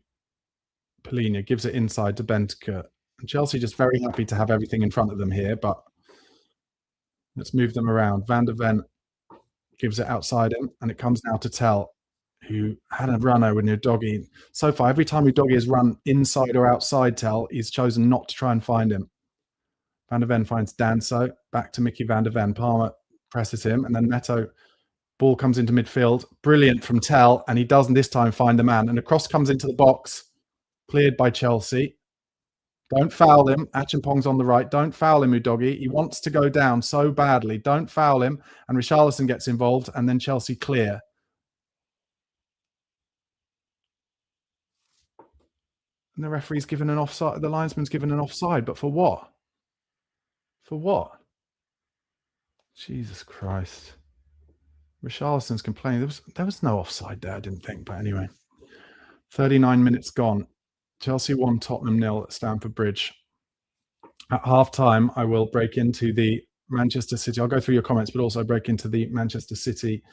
Speaker 1: Polina, gives it inside to Bentancur. And Chelsea just very happy to have everything in front of them here, but let's move them around. Van der Ven gives it outside him, and it comes now to Tell, who had a runner with Udogie. So far, every time Udogie has run inside or outside Tell, he's chosen not to try and find him. Van der Ven finds Danso, back to Mickey van der Ven. Palmer presses him, and then Neto, ball comes into midfield. Brilliant from Tell, and he doesn't this time find the man. And the cross comes into the box, cleared by Chelsea. Don't foul him. Acheampong's on the right. Don't foul him, Udogie. He wants to go down so badly. Don't foul him. And Richarlison gets involved, and then Chelsea clear. And the referee's given an offside. The linesman's given an offside, but for what? For what? Jesus Christ. Richarlison's complaining. There was no offside there, I didn't think. But anyway, 39 minutes gone. Chelsea 1, Tottenham 0 at Stamford Bridge. At half-time, I will break into the Manchester City. I'll go through your comments, but also break into the Manchester City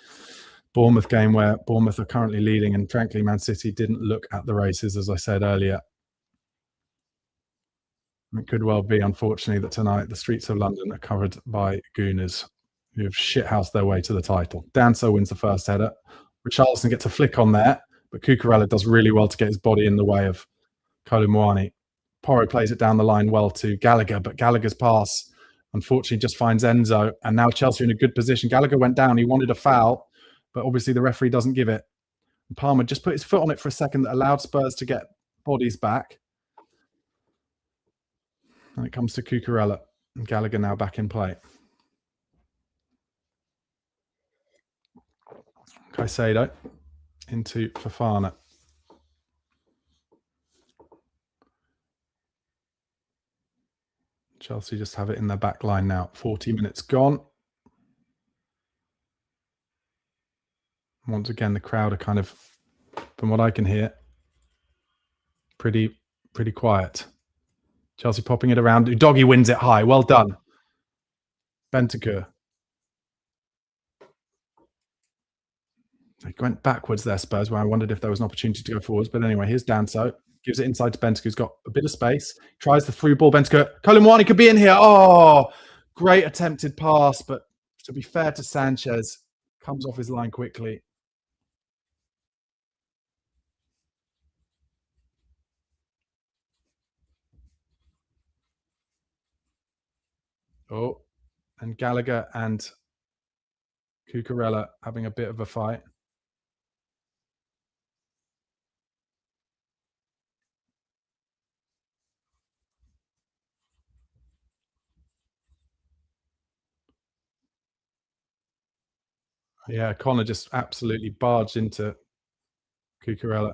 Speaker 1: Bournemouth game, where Bournemouth are currently leading, and frankly, Man City didn't look at the races, as I said earlier. It could well be, unfortunately, that tonight the streets of London are covered by gooners who have shithoused their way to the title. Danso wins the first header. Richarlison gets a flick on there, but Cucurella does really well to get his body in the way of Kolumwani. Porro plays it down the line well to Gallagher, but Gallagher's pass unfortunately just finds Enzo, and now Chelsea are in a good position. Gallagher went down, he wanted a foul, but obviously the referee doesn't give it. Palmer just put his foot on it for a second that allowed Spurs to get bodies back. And it comes to Cucurella, and Gallagher now back in play. Caicedo into Fofana. Chelsea just have it in their back line now. 40 minutes gone. Once again, the crowd are kind of, from what I can hear, pretty quiet. Chelsea popping it around. Doggy wins it high. Well done. Bentancur. They went backwards there, Spurs, where I wondered if there was an opportunity to go forwards. But anyway, here's Danso. Gives it inside to Bentancur, who's got a bit of space. Tries the through ball. Bentancur. Kolumwani could be in here. Oh, great attempted pass. But to be fair to Sanchez, comes off his line quickly. Oh, and Gallagher and Cucurella having a bit of a fight. Yeah, Connor just absolutely barged into Cucurella.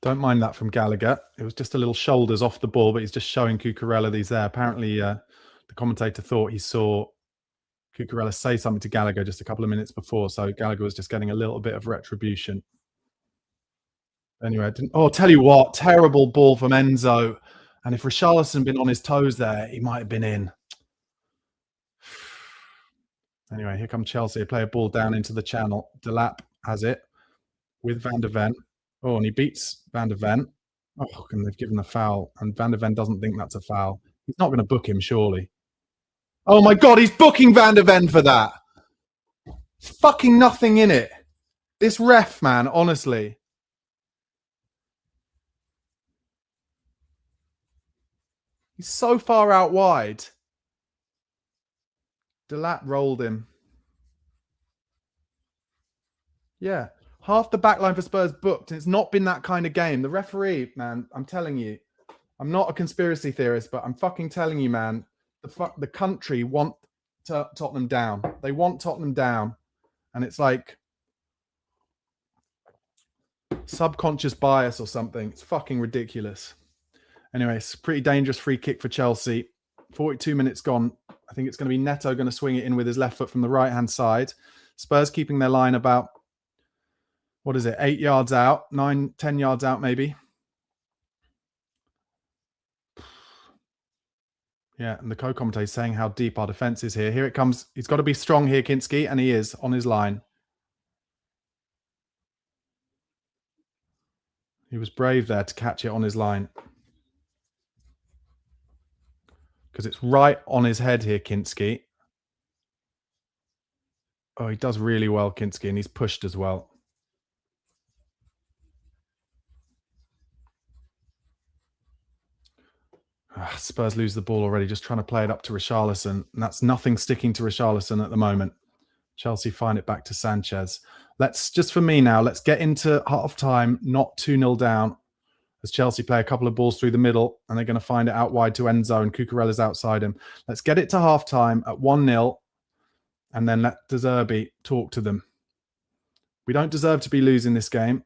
Speaker 1: Don't mind that from Gallagher. It was just a little shoulders off the ball, but he's just showing Cucurella that he's there. Apparently, the commentator thought he saw Cucurella say something to Gallagher just a couple of minutes before, so Gallagher was just getting a little bit of retribution. Anyway, I'll tell you what, terrible ball from Enzo. And if Richarlison had been on his toes there, he might have been in. Anyway, here comes Chelsea. They play a ball down into the channel. Delap has it with Van de Ven. Oh, and he beats Van de Ven. Oh, and they've given a foul. And Van de Ven doesn't think that's a foul. He's not going to book him, surely. Oh my God, he's booking Van de Ven for that. There's fucking nothing in it. This ref, man, honestly. He's so far out wide. Delap rolled him. Yeah. Half the back line for Spurs booked, and it's not been that kind of game. The referee, man, I'm telling you, I'm not a conspiracy theorist, but I'm fucking telling you, man, the country want Tottenham down. They want Tottenham down. And it's like subconscious bias or something. It's fucking ridiculous. Anyway, it's a pretty dangerous free kick for Chelsea. 42 minutes gone. I think it's going to be Neto going to swing it in with his left foot from the right-hand side. Spurs keeping their line about, 8 yards out? 9, 10 yards out maybe. Yeah, and the co-commentator is saying how deep our defence is here. Here it comes. He's got to be strong here, Kinski, and he is on his line. He was brave there to catch it on his line. Because it's right on his head here, Kinski. Oh, he does really well, Kinski, and he's pushed as well. Spurs lose the ball already, just trying to play it up to Richarlison. And that's nothing sticking to Richarlison at the moment. Chelsea find it back to Sanchez. Let's, just for me now, let's get into half-time, not 2-0 down, as Chelsea play a couple of balls through the middle, and they're going to find it out wide to Enzo, and Cucurella's outside him. Let's get it to half-time at 1-0, and then let De Zerbi talk to them. We don't deserve to be losing this game,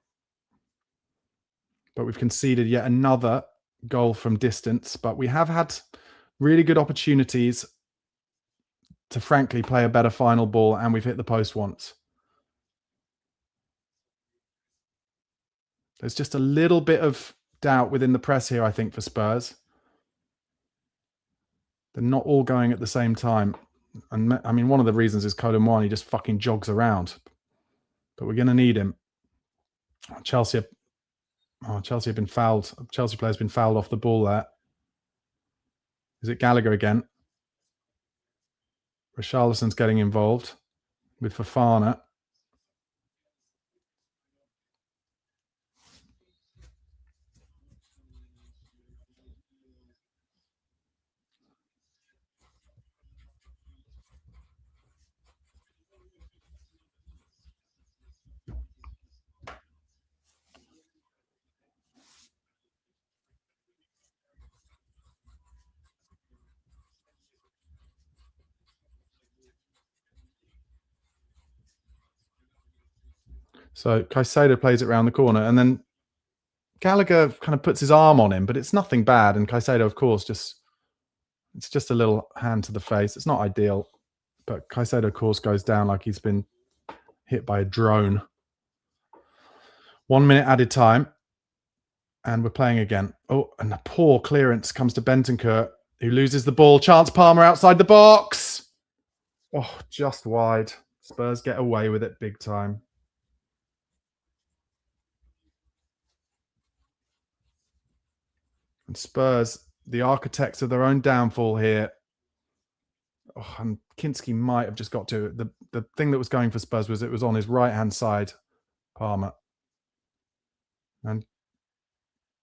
Speaker 1: but we've conceded yet another goal from distance. But we have had really good opportunities to frankly play a better final ball, and we've hit the post once. There's just a little bit of doubt within the press here, I think, for Spurs. They're not all going at the same time. And I mean, one of the reasons is Kolo Muani just fucking jogs around. But we're going to need him. Chelsea have been fouled. Chelsea player's been fouled off the ball there. Is it Gallagher again? Richarlison's getting involved with Fofana. So Caicedo plays it around the corner, and then Gallagher kind of puts his arm on him, but it's nothing bad. And Caicedo, of course, it's just a little hand to the face. It's not ideal, but Caicedo, of course, goes down like he's been hit by a drone. 1 minute added time, and we're playing again. Oh, and a poor clearance comes to Bentancur, who loses the ball. Chance Palmer outside the box. Oh, just wide. Spurs get away with it big time. And Spurs, the architects of their own downfall here. Oh, and Kinski might have just got to it. The thing that was going for Spurs was it was on his right-hand side, Palmer. And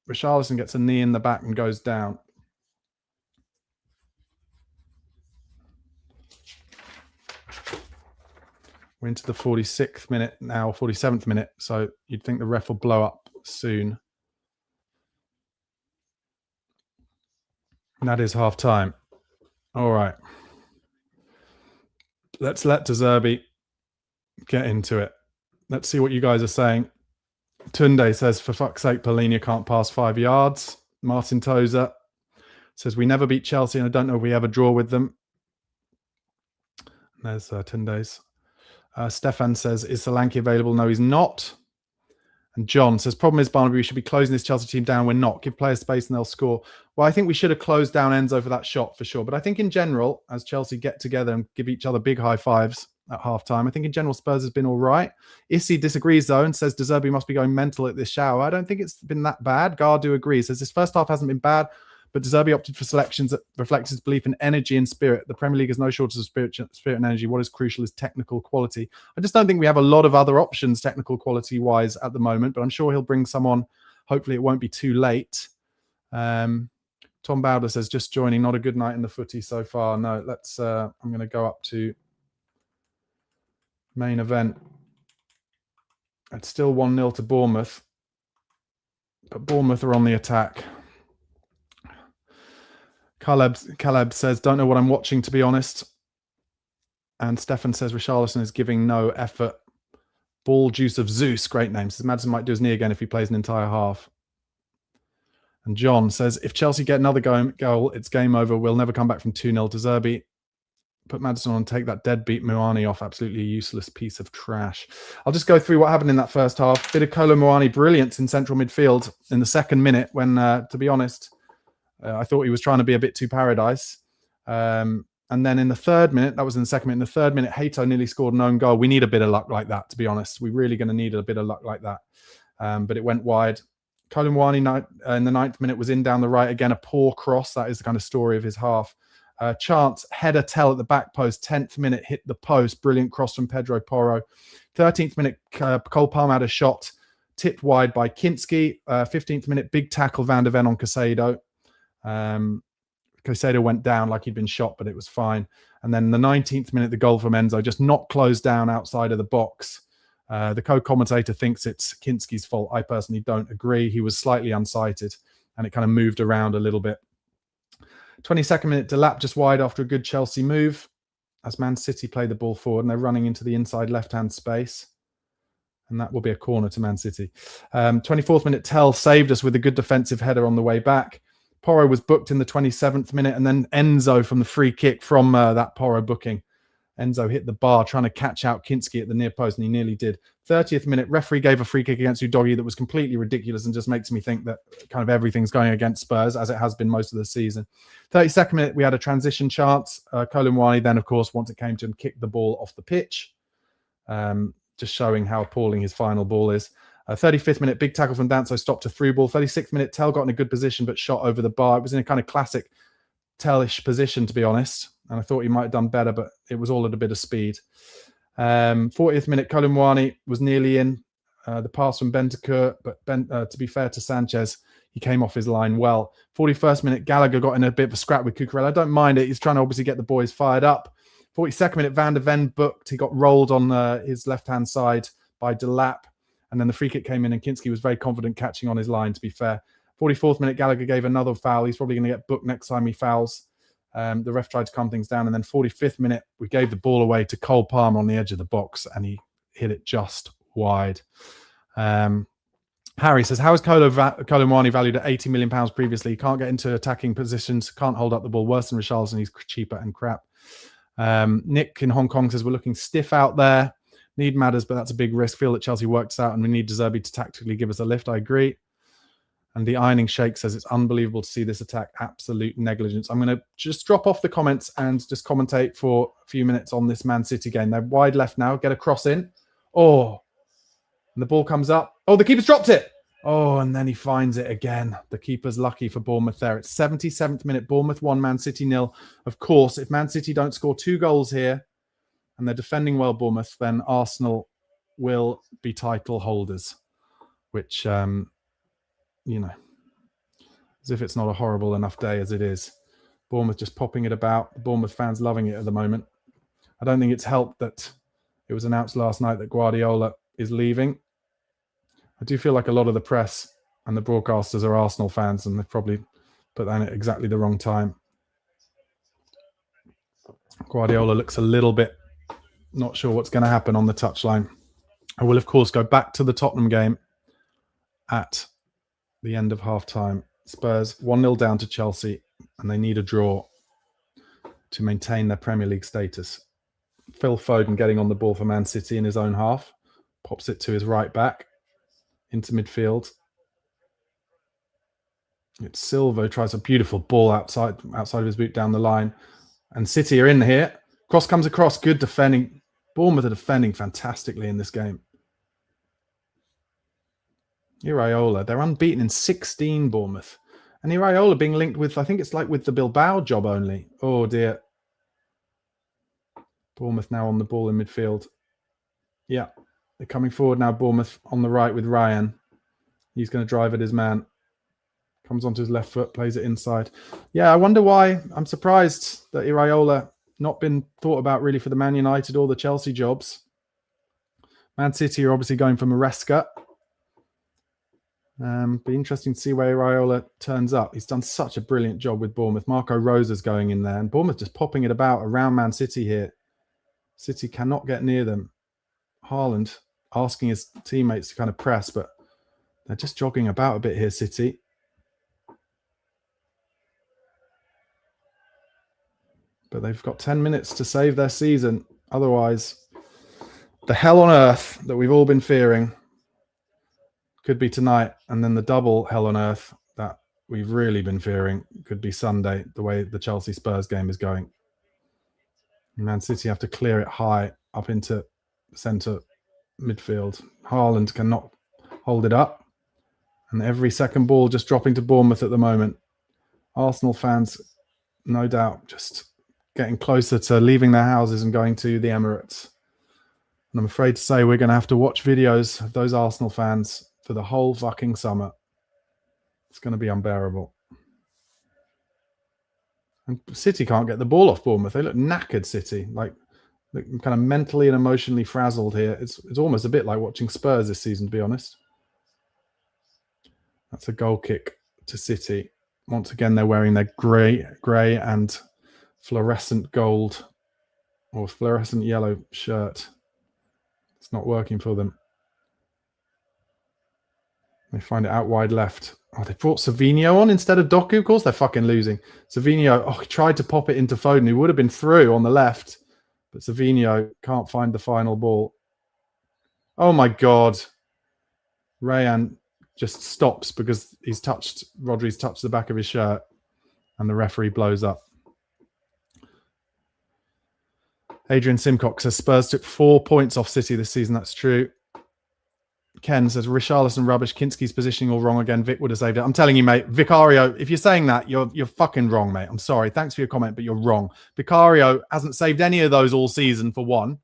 Speaker 1: Richarlison gets a knee in the back and goes down. We're into the 46th minute now, 47th minute. So you'd think the ref will blow up soon. And that is half time. All right. Let's let De Zerbi get into it. Let's see what you guys are saying. Tunde says, for fuck's sake, Polina can't pass 5 yards. Martin Tozer says, we never beat Chelsea and I don't know if we ever draw with them. There's Tunde's. Stefan says, is Solanke available? No, he's not. And John says, problem is, Barnaby, we should be closing this Chelsea team down. We're not. Give players space and they'll score. Well, I think we should have closed down Enzo for that shot for sure. But I think in general, as Chelsea get together and give each other big high fives at halftime, I think in general Spurs has been all right. Issy disagrees though and says De Zerbi must be going mental at this shower. I don't think it's been that bad. Gardu agrees. Says this first half hasn't been bad, but De Zerbi opted for selections that reflects his belief in energy and spirit. The Premier League has no shortage of spirit and energy. What is crucial is technical quality. I just don't think we have a lot of other options technical quality-wise at the moment, but I'm sure he'll bring someone. Hopefully it won't be too late. Tom Bowder says, just joining, not a good night in the footy so far. No, let's. I'm going to go up to main event. It's still 1-0 to Bournemouth, but Bournemouth are on the attack. Caleb says, don't know what I'm watching, to be honest. And Stefan says, Richarlison is giving no effort. Ball Juice of Zeus, great name. Says, Maddison might do his knee again if he plays an entire half. And John says, if Chelsea get another goal, it's game over. We'll never come back from 2-0 to Zerbi. Put Maddison on and take that deadbeat Muani off. Absolutely useless piece of trash. I'll just go through what happened in that first half. Bit of Kolo Muani brilliance in central midfield in the second minute when, to be honest, I thought he was trying to be a bit too paradise. And then in the third minute, that was in the second minute, in the third minute, Hato nearly scored an own goal. We need a bit of luck like that, to be honest. We're really going to need a bit of luck like that. But it went wide. Kolo Muani in the 9th minute was in down the right. Again, a poor cross. That is the kind of story of his half. Chance, header tell at the back post. 10th minute, hit the post. Brilliant cross from Pedro Porro. 13th minute, Cole Palmer had a shot. Tipped wide by Kinski. 15th minute, big tackle Van der Ven on Caicedo. Caicedo went down like he'd been shot, but it was fine. And then the 19th minute, the goal from Enzo, just not closed down outside of the box. The co-commentator thinks it's Kinski's fault. I personally don't agree. He was slightly unsighted and it kind of moved around a little bit. 22nd minute, Delap just wide after a good Chelsea move as Man City play the ball forward and they're running into the inside left-hand space. And that will be a corner to Man City. 24th minute, Tell saved us with a good defensive header on the way back. Porro was booked in the 27th minute and then Enzo from the free kick from that Porro booking Enzo hit the bar trying to catch out Kinski at the near post, and he nearly did. 30th minute, referee gave a free kick against Udogie that was completely ridiculous and just makes me think that kind of everything's going against Spurs, as it has been most of the season. 32nd minute, we had a transition chance. Colin then, of course, once it came to him, kicked the ball off the pitch, just showing how appalling his final ball is. 35th minute, big tackle from Danso, stopped a through ball. 36th minute, Tell got in a good position but shot over the bar. It was in a kind of classic Tellish position, to be honest, and I thought he might have done better, but it was all at a bit of speed. 40th minute, Colin was nearly in. The pass from Bentancur, but to be fair to Sanchez, he came off his line well. 41st minute, Gallagher got in a bit of a scrap with Cucurella. I don't mind it. He's trying to obviously get the boys fired up. 42nd minute, Van der Ven booked. He got rolled on his left-hand side by Delap. And then the free kick came in and Kinski was very confident catching on his line, to be fair. 44th minute, Gallagher gave another foul. He's probably going to get booked next time he fouls. The ref tried to calm things down. And then 45th minute, we gave the ball away to Cole Palmer on the edge of the box and he hit it just wide. Harry says, how is Colin Wani valued at £80 million previously? He can't get into attacking positions, can't hold up the ball, worse than Richarlison. He's cheaper and crap. Nick in Hong Kong says, we're looking stiff out there. Need matters, but that's a big risk. Feel that Chelsea works out and we need De Zerbi to tactically give us a lift. I agree. And the Ironing Shake says, it's unbelievable to see this attack. Absolute negligence. I'm going to just drop off the comments and just commentate for a few minutes on this Man City game. They're wide left now. Get a cross in. Oh, and the ball comes up. Oh, the keeper's dropped it. Oh, and then he finds it again. The keeper's lucky for Bournemouth there. It's 77th minute. Bournemouth 1, Man City 0. Of course, if Man City don't score 2 goals here, and they're defending well, Bournemouth, then Arsenal will be title holders, which, you know, as if it's not a horrible enough day as it is. Bournemouth just popping it about. The Bournemouth fans loving it at the moment. I don't think it's helped that it was announced last night that Guardiola is leaving. I do feel like a lot of the press and the broadcasters are Arsenal fans, and they've probably put that in at exactly the wrong time. Guardiola looks a little bit not sure what's going to happen on the touchline. I will, of course, go back to the Tottenham game at the end of half-time. Spurs 1-0 down to Chelsea, and they need a draw to maintain their Premier League status. Phil Foden getting on the ball for Man City in his own half. Pops it to his right back into midfield. It's Silva who tries a beautiful ball outside of his boot down the line. And City are in here. Cross comes across. Good defending. Bournemouth are defending fantastically in this game. Iraola, they're unbeaten in 16, Bournemouth. And Iraola being linked with, I think it's like with the Bilbao job only. Oh, dear. Bournemouth now on the ball in midfield. Yeah, they're coming forward now, Bournemouth on the right with Ryan. He's going to drive at his man. Comes onto his left foot, plays it inside. Yeah, I wonder why. I'm surprised that Iraola not been thought about really for the Man United or the Chelsea jobs. Man City are obviously going for Maresca. Be interesting to see where Iraola turns up. He's done such a brilliant job with Bournemouth. Marco Rosa's going in there, and Bournemouth just popping it about around Man City here. City cannot get near them. Haaland asking his teammates to kind of press, but they're just jogging about a bit here, City. But they've got 10 minutes to save their season. Otherwise, the hell on earth that we've all been fearing could be tonight. And then the double hell on earth that we've really been fearing could be Sunday, the way the Chelsea Spurs game is going. Man City have to clear it high up into centre midfield. Haaland cannot hold it up. And every second ball just dropping to Bournemouth at the moment. Arsenal fans, no doubt, just getting closer to leaving their houses and going to the Emirates. And I'm afraid to say we're going to have to watch videos of those Arsenal fans for the whole fucking summer. It's going to be unbearable. And City can't get the ball off Bournemouth. They look knackered, City. Like, kind of mentally and emotionally frazzled here. It's almost a bit like watching Spurs this season, to be honest. That's a goal kick to City. Once again, they're wearing their grey and fluorescent gold or fluorescent yellow shirt. It's not working for them. They find it out wide left. Oh, they brought Savinho on instead of Doku. Of course, they're fucking losing. Savinho, he tried to pop it into Foden, who would have been through on the left, But Savinho can't find the final ball. Oh my God. Rayan just stops because Rodri's touched the back of his shirt and the referee blows up. Adrian Simcock says Spurs took 4 points off City this season. That's true. Ken says Richarlison rubbish. Kinski's positioning all wrong again. Vic would have saved it. I'm telling you, mate. Vicario, if you're saying that, you're fucking wrong, mate. I'm sorry. Thanks for your comment, but you're wrong. Vicario hasn't saved any of those all season, for one.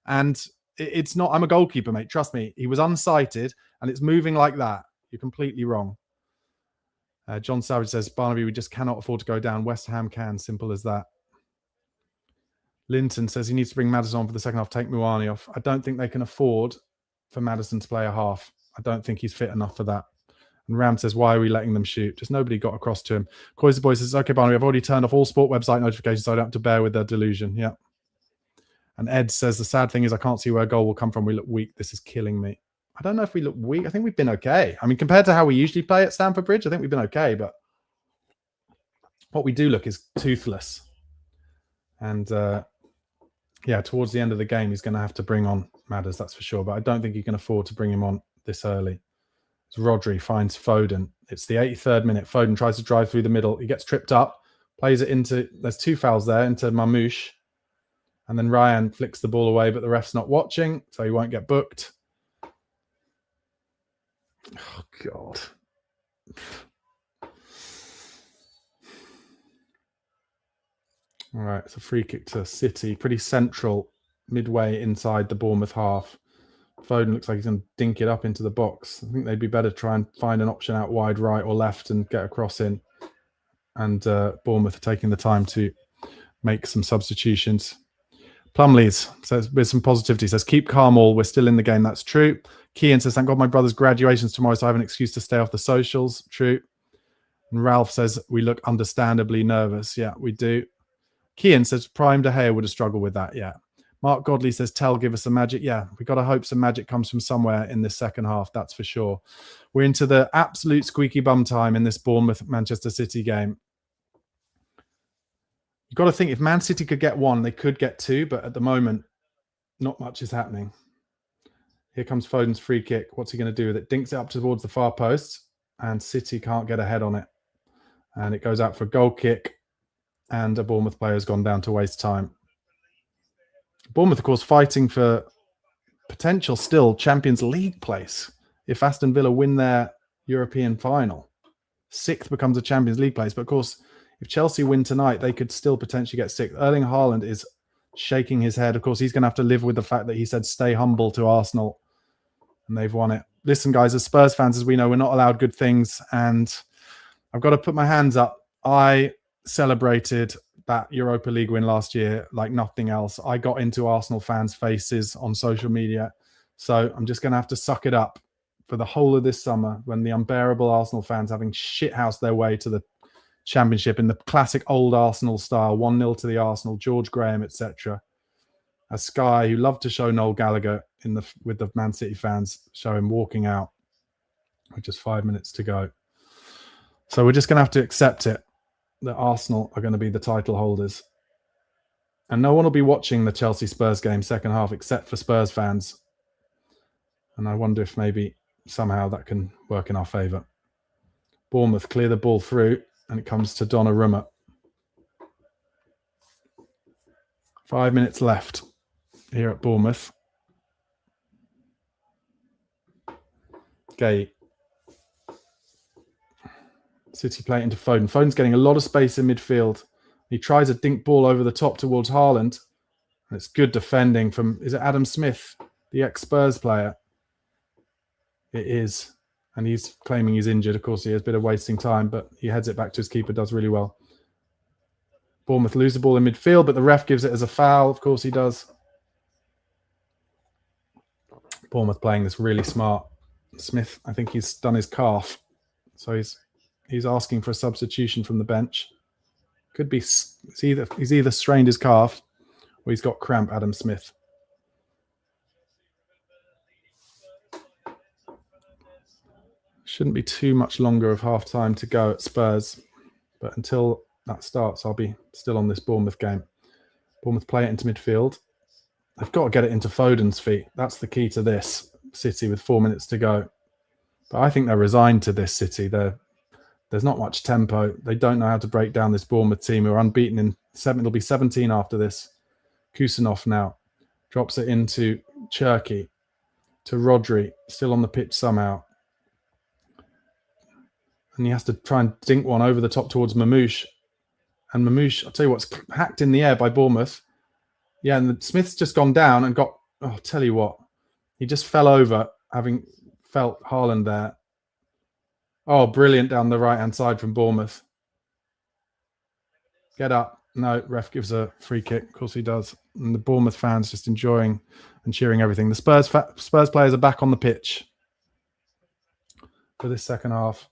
Speaker 1: And it's not. I'm a goalkeeper, mate. Trust me. He was unsighted, and it's moving like that. You're completely wrong. John Savage says Barnaby, we just cannot afford to go down. West Ham can. Simple as that. Linton says he needs to bring Maddison on for the second half. Take Muani off. I don't think they can afford for Maddison to play a half. I don't think he's fit enough for that. And Ram says, why are we letting them shoot? Just nobody got across to him. Coyser Boy says, okay, Barnaby, I've already turned off all sport website notifications so I don't have to bear with their delusion. Yeah. And Ed says, the sad thing is I can't see where a goal will come from. We look weak. This is killing me. I don't know if we look weak. I think we've been okay. I mean, compared to how we usually play at Stamford Bridge, I think we've been okay. But what we do look is toothless. And yeah, towards the end of the game, he's going to have to bring on Madders, that's for sure. But I don't think he can afford to bring him on this early. As Rodri finds Foden. It's the 83rd minute. Foden tries to drive through the middle. He gets tripped up, plays it into... There's 2 fouls there, into Mamouche. And then Ryan flicks the ball away, but the ref's not watching, so he won't get booked. Oh, God. All right, it's a free kick to City. Pretty central, midway inside the Bournemouth half. Foden looks like he's going to dink it up into the box. I think they'd be better to try and find an option out wide right or left and get a cross in. And Bournemouth are taking the time to make some substitutions. Plumleys says, with some positivity, says, keep calm all. We're still in the game. That's true. Kean says, thank God my brother's graduation's tomorrow, so I have an excuse to stay off the socials. True. And Ralph says, we look understandably nervous. Yeah, we do. Kean says, Prime De Gea would have struggled with that. Yeah. Mark Godley says, Tell, give us some magic. Yeah, we've got to hope some magic comes from somewhere in this second half. That's for sure. We're into the absolute squeaky bum time in this Bournemouth-Manchester City game. You've got to think if Man City could get 1, they could get 2, but at the moment, not much is happening. Here comes Foden's free kick. What's he going to do with it? Dinks it up towards the far post, and City can't get ahead on it. And it goes out for a goal kick, and a Bournemouth player has gone down to waste time. Bournemouth, of course, fighting for potential still Champions League place if Aston Villa win their European final. 6th becomes a Champions League place, but of course, if Chelsea win tonight, they could still potentially get 6th. Erling Haaland is shaking his head. Of course, he's going to have to live with the fact that he said stay humble to Arsenal, and they've won it. Listen, guys, as Spurs fans, as we know, we're not allowed good things, and I've got to put my hands up. I celebrated that Europa League win last year like nothing else. I got into Arsenal fans' faces on social media, so I'm just going to have to suck it up for the whole of this summer when the unbearable Arsenal fans having shithoused their way to the Championship in the classic old Arsenal style, 1-0 to the Arsenal, George Graham, etc. As Sky, who loved to show Noel Gallagher with the Man City fans, show him walking out with just 5 minutes to go. So we're just going to have to accept it that Arsenal are going to be the title holders. And no one will be watching the Chelsea-Spurs game second half except for Spurs fans. And I wonder if maybe somehow that can work in our favour. Bournemouth clear the ball through, and it comes to Donnarumma. 5 minutes left here at Bournemouth. Gay. City play into Foden. Foden's getting a lot of space in midfield. He tries a dink ball over the top towards Haaland. And it's good defending from, is it Adam Smith, the ex-Spurs player? It is. And he's claiming he's injured. Of course, he has a bit of wasting time, but he heads it back to his keeper, does really well. Bournemouth lose the ball in midfield, but the ref gives it as a foul. Of course he does. Bournemouth playing this really smart. Smith, I think he's done his calf. So he's asking for a substitution from the bench. Could be, he's either strained his calf or he's got cramp, Adam Smith. Shouldn't be too much longer of half time to go at Spurs. But until that starts, I'll be still on this Bournemouth game. Bournemouth play it into midfield. They've got to get it into Foden's feet. That's the key to this. City with 4 minutes to go. But I think they're resigned to this City. There's not much tempo. They don't know how to break down this Bournemouth team who are unbeaten in 7. It'll be 17 after this. Kusanov now drops it into Cherky, to Rodri, still on the pitch somehow. And he has to try and dink one over the top towards Mamouche. And Mamouche, I'll tell you what's hacked in the air by Bournemouth. Yeah, and Smith's just gone down and got, I'll tell you what, he just fell over, having felt Haaland there. Oh, brilliant down the right-hand side from Bournemouth. Get up. No, ref gives a free kick. Of course he does. And the Bournemouth fans just enjoying and cheering everything. The Spurs players are back on the pitch for this second half.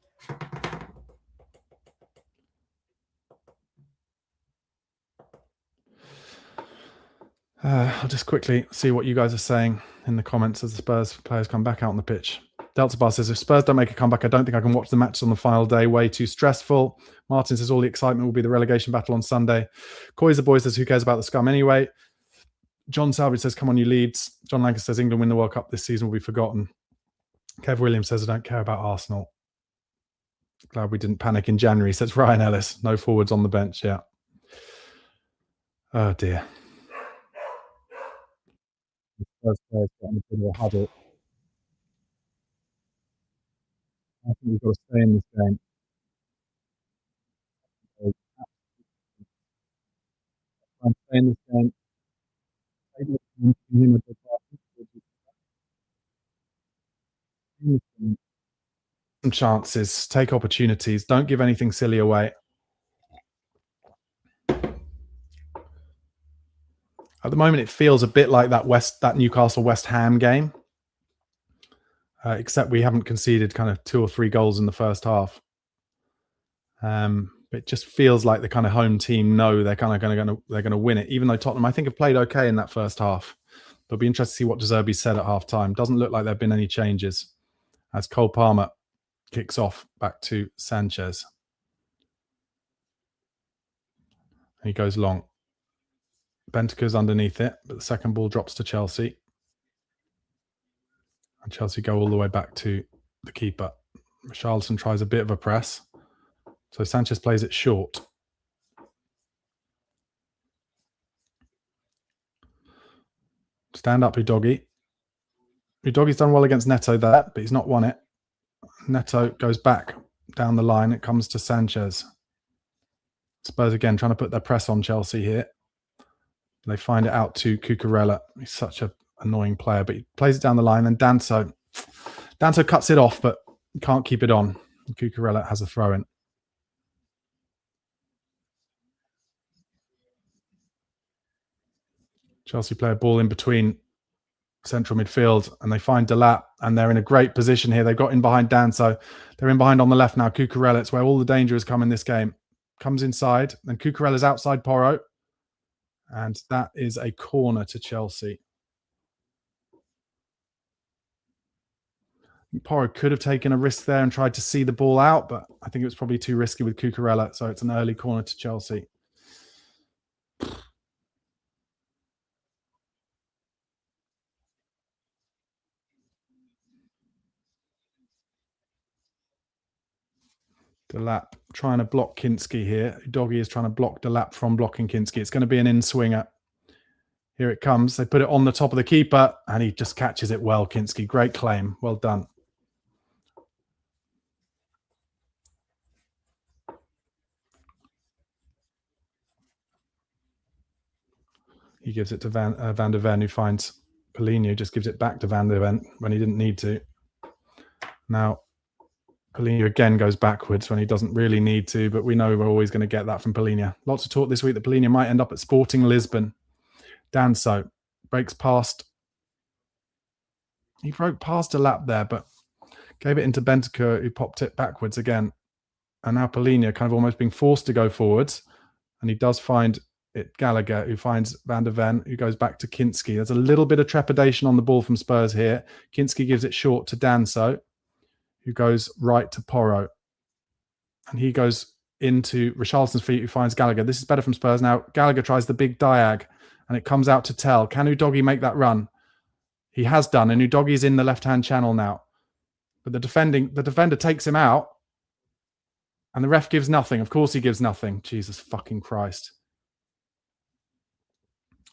Speaker 1: I'll just quickly see what you guys are saying in the comments as the Spurs players come back out on the pitch. Delta Bar says, if Spurs don't make a comeback, I don't think I can watch the matches on the final day. Way too stressful. Martin says, all the excitement will be the relegation battle on Sunday. Coyser Boy says, who cares about the scum anyway? John Salvage says, come on, you Leeds. John Lancaster says, England win the World Cup this season will be forgotten. Kev Williams says, I don't care about Arsenal. Glad we didn't panic in January, says Ryan Ellis. No forwards on the bench, yeah. Oh, dear. First players getting a bit of a huddle. I think we've got to stay in this game. Stay in this game. Some chances, take opportunities, don't give anything silly away. At the moment, it feels a bit like that Newcastle West Ham game, except we haven't conceded kind of 2 or 3 goals in the first half. It just feels like the kind of home team know they're kind of going to win it, even though Tottenham, I think, have played okay in that first half. But it'll be interesting to see what De Zerbi said at half time. Doesn't look like there have been any changes as Cole Palmer kicks off back to Sanchez. He goes long. Bentancur's underneath it, but the second ball drops to Chelsea. And Chelsea go all the way back to the keeper. Richarlison tries a bit of a press. So Sanchez plays it short. Stand up, Udogie. Udogie's done well against Neto there, but he's not won it. Neto goes back down the line. It comes to Sanchez. Spurs again trying to put their press on Chelsea here. They find it out to Cucurella. He's such an annoying player, but he plays it down the line. And Danso cuts it off, but can't keep it on. Cucurella has a throw in. Chelsea play a ball in between central midfield, and they find Delap, and they're in a great position here. They've got in behind Danso. They're in behind on the left now. Cucurella, it's where all the danger has come in this game. Comes inside, and Cucurella's outside Porro. And that is a corner to Chelsea. Porro could have taken a risk there and tried to see the ball out, but I think it was probably too risky with Cucurella. So it's an early corner to Chelsea. Delap trying to block Kinski here. Doggy is trying to block Delap from blocking Kinski. It's going to be an in-swinger. Here it comes. They put it on the top of the keeper, and he just catches it well, Kinski. Great claim. Well done. He gives it to Van der Ven, who finds Paulinho, just gives it back to Van der Ven when he didn't need to. Now, Paulinho again goes backwards when he doesn't really need to, but we know we're always going to get that from Paulinho. Lots of talk this week that Paulinho might end up at Sporting Lisbon. Danso breaks past. He broke past a lap there, but gave it into Bentancur, who popped it backwards again. And now Paulinho kind of almost being forced to go forwards. And he does find it Gallagher, who finds Van der Ven, who goes back to Kinski. There's a little bit of trepidation on the ball from Spurs here. Kinski gives it short to Danso, who goes right to Porro. And he goes into Richarlison's feet, who finds Gallagher. This is better from Spurs now. Gallagher tries the big diag, and it comes out to Tell. Can Udogie make that run? He has done, and Udogie's in the left-hand channel now. But the defender takes him out, and the ref gives nothing. Of course he gives nothing. Jesus fucking Christ.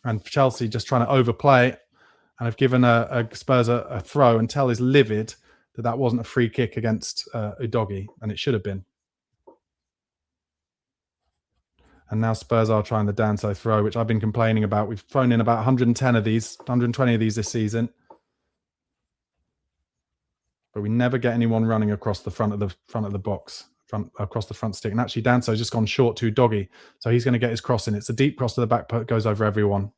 Speaker 1: And Chelsea just trying to overplay it, and have given a Spurs a throw, and Tell is livid that wasn't a free kick against Udogie, and it should have been. And now Spurs are trying the Danso throw, which I've been complaining about. We've thrown in about 110 of these, 120 of these this season. But we never get anyone running across the front of the box, across the front stick. And actually, Danso's just gone short to Udogie, so he's going to get his cross in. It's a deep cross to the back, goes over everyone.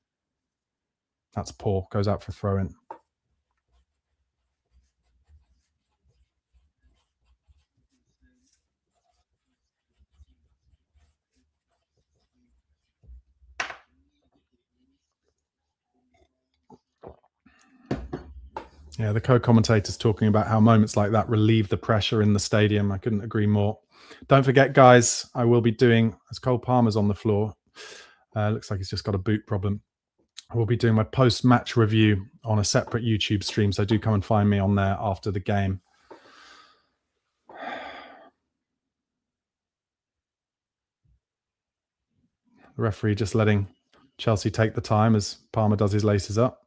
Speaker 1: That's poor. Goes out for throw in. Yeah, the co-commentator's talking about how moments like that relieve the pressure in the stadium. I couldn't agree more. Don't forget, guys, I will be doing, as Cole Palmer's on the floor, looks like he's just got a boot problem. I will be doing my post-match review on a separate YouTube stream, so do come and find me on there after the game. The referee just letting Chelsea take the time as Palmer does his laces up.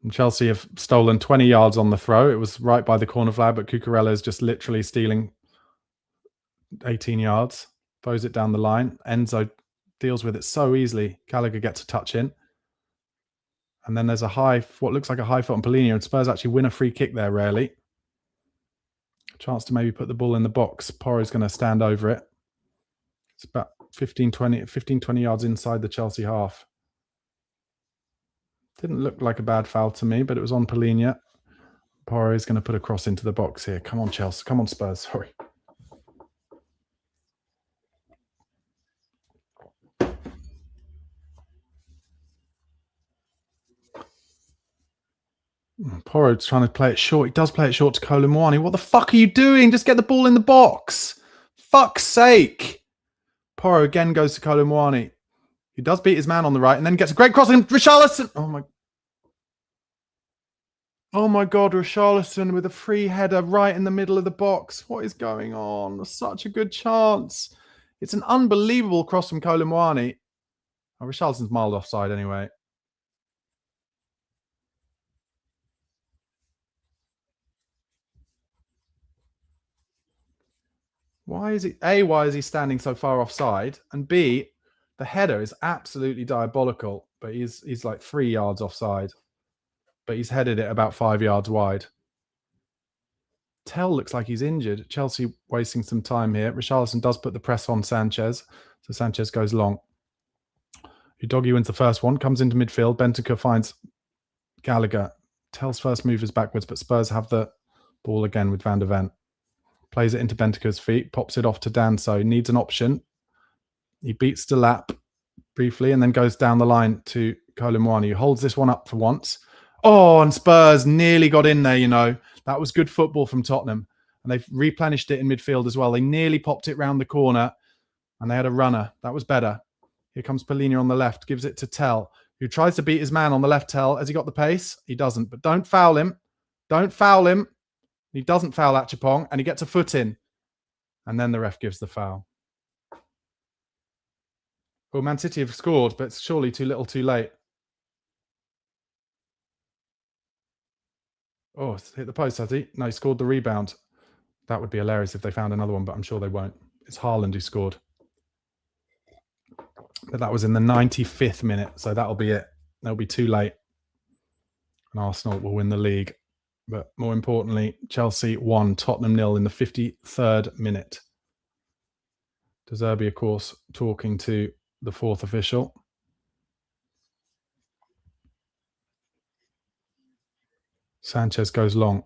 Speaker 1: And Chelsea have stolen 20 yards on the throw. It was right by the corner flag, but Cucurella is just literally stealing 18 yards, throws it down the line. Enzo deals with it so easily. Gallagher gets a touch in. And then there's what looks like a high foot on Paulinho, and Spurs actually win a free kick there rarely. Chance to maybe put the ball in the box. Porro's going to stand over it. It's about 15, 20 yards inside the Chelsea half. Didn't look like a bad foul to me, but it was on Paulinho. Porro is going to put a cross into the box here. Come on, Chelsea. Come on, Spurs. Sorry. Porro's trying to play it short. He does play it short to Colomwani. What the fuck are you doing? Just get the ball in the box. Fuck's sake. Porro again goes to Colomwani. He does beat his man on the right and then gets a great cross on him. Richarlison. Oh my God, Richarlison with a free header right in the middle of the box. What is going on? Such a good chance. It's an unbelievable cross from Colomwani. Oh, Richarlison's mild offside anyway. Why is he standing so far offside? And B, the header is absolutely diabolical, but he's like 3 yards offside. But he's headed it about 5 yards wide. Tell looks like he's injured. Chelsea wasting some time here. Richarlison does put the press on Sanchez. So Sanchez goes long. Udogie wins the first one, comes into midfield. Bentancur finds Gallagher. Tell's first move is backwards, but Spurs have the ball again with Van der Ven. Plays it into Bentancur's feet, pops it off to Danso. Needs an option. He beats Delap briefly and then goes down the line to Colomwani, who holds this one up for once. Oh, and Spurs nearly got in there, you know. That was good football from Tottenham. And they've replenished it in midfield as well. They nearly popped it round the corner and they had a runner. That was better. Here comes Paulinho on the left, gives it to Tell, who tries to beat his man on the left. Tell, has he got the pace? He doesn't, but don't foul him. Don't foul him. He doesn't foul Achapong, and he gets a foot in. And then the ref gives the foul. Well, Man City have scored, but it's surely too little too late. Oh, it's hit the post, has he? No, he scored the rebound. That would be hilarious if they found another one, but I'm sure they won't. It's Haaland who scored. But that was in the 95th minute, so that'll be it. That'll be too late. And Arsenal will win the league. But more importantly, Chelsea won, Tottenham 0 in the 53rd minute. De Zerbi, of course, talking to the fourth official. Sanchez goes long.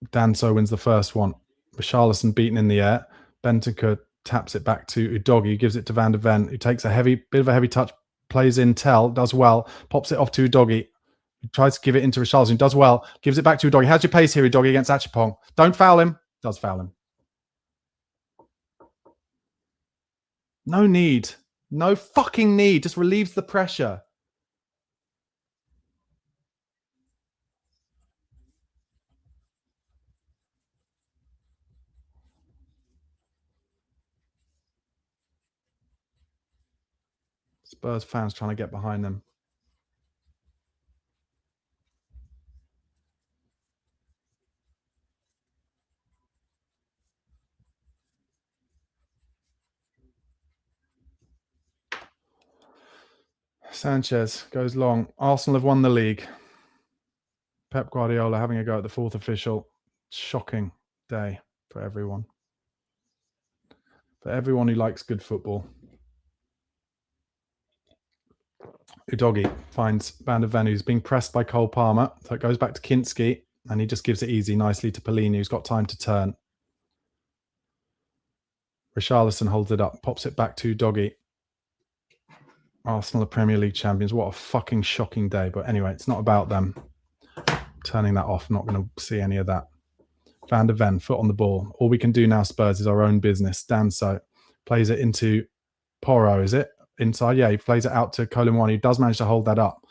Speaker 1: Danso wins the first one. Richarlison beaten in the air. Bentancur taps it back to Udogie, gives it to Van der Ven, who takes a bit of a heavy touch, plays in Tell, does well, pops it off to Udogie. Tries to give it into Richarlison, does well, gives it back to Udogie. How's your pace here, Udogie, against Achapong? Don't foul him. Does foul him. No need. No fucking need. Just relieves the pressure. Spurs fans trying to get behind them. Sanchez goes long. Arsenal have won the league. Pep Guardiola having a go at the fourth official. Shocking day for everyone. For everyone who likes good football. Udogie finds Van der Ven, who's being pressed by Cole Palmer. So it goes back to Kinski, and he just gives it easy nicely to Pellegrini, who's got time to turn. Richarlison holds it up, pops it back to Udogie. Arsenal are Premier League champions. What a fucking shocking day. But anyway, it's not about them. Turning that off. I'm not going to see any of that. Van der Ven, foot on the ball. All we can do now, Spurs, is our own business. Danso plays it into Porro, is it? Inside? Yeah, he plays it out to Colomwani, who does manage to hold that up.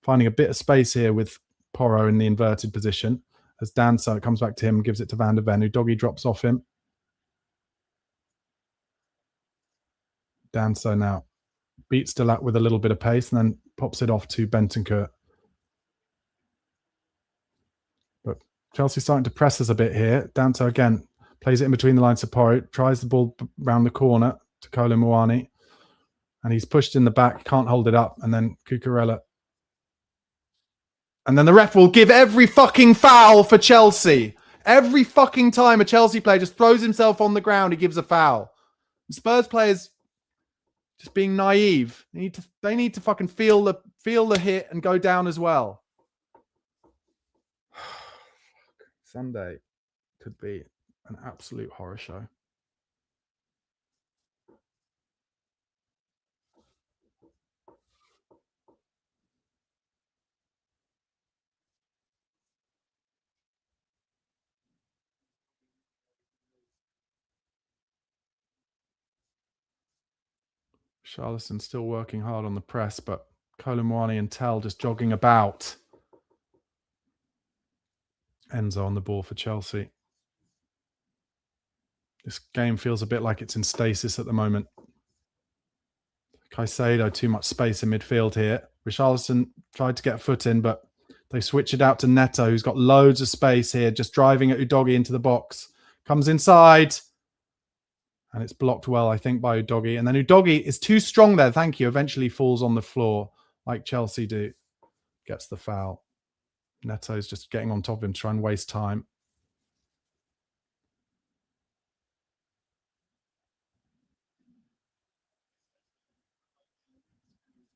Speaker 1: Finding a bit of space here with Porro in the inverted position. As Danso comes back to him and gives it to Van der Ven, who Doggy drops off him. Danso now beats Delat with a little bit of pace and then pops it off to Bentancur. But Chelsea starting to press us a bit here. Danso again plays it in between the lines to Porro, tries the ball round the corner to Colomwani. And he's pushed in the back, can't hold it up. And then Cucurella. And then the ref will give every fucking foul for Chelsea. Every fucking time a Chelsea player just throws himself on the ground, he gives a foul. Spurs players just being naive. They need to fucking feel the hit and go down as well. Sunday could be an absolute horror show. Charleston still working hard on the press, but Colomwani and Tell just jogging about. Enzo on the ball for Chelsea. This game feels a bit like it's in stasis at the moment. Caicedo, too much space in midfield here. Richarlison tried to get a foot in, but they switch it out to Neto, who's got loads of space here, just driving at Udogie into the box. Comes inside. And it's blocked well, I think, by Udogie. And then Udogie is too strong there, thank you. Eventually falls on the floor like Chelsea do. Gets the foul. Neto's just getting on top of him to try and waste time.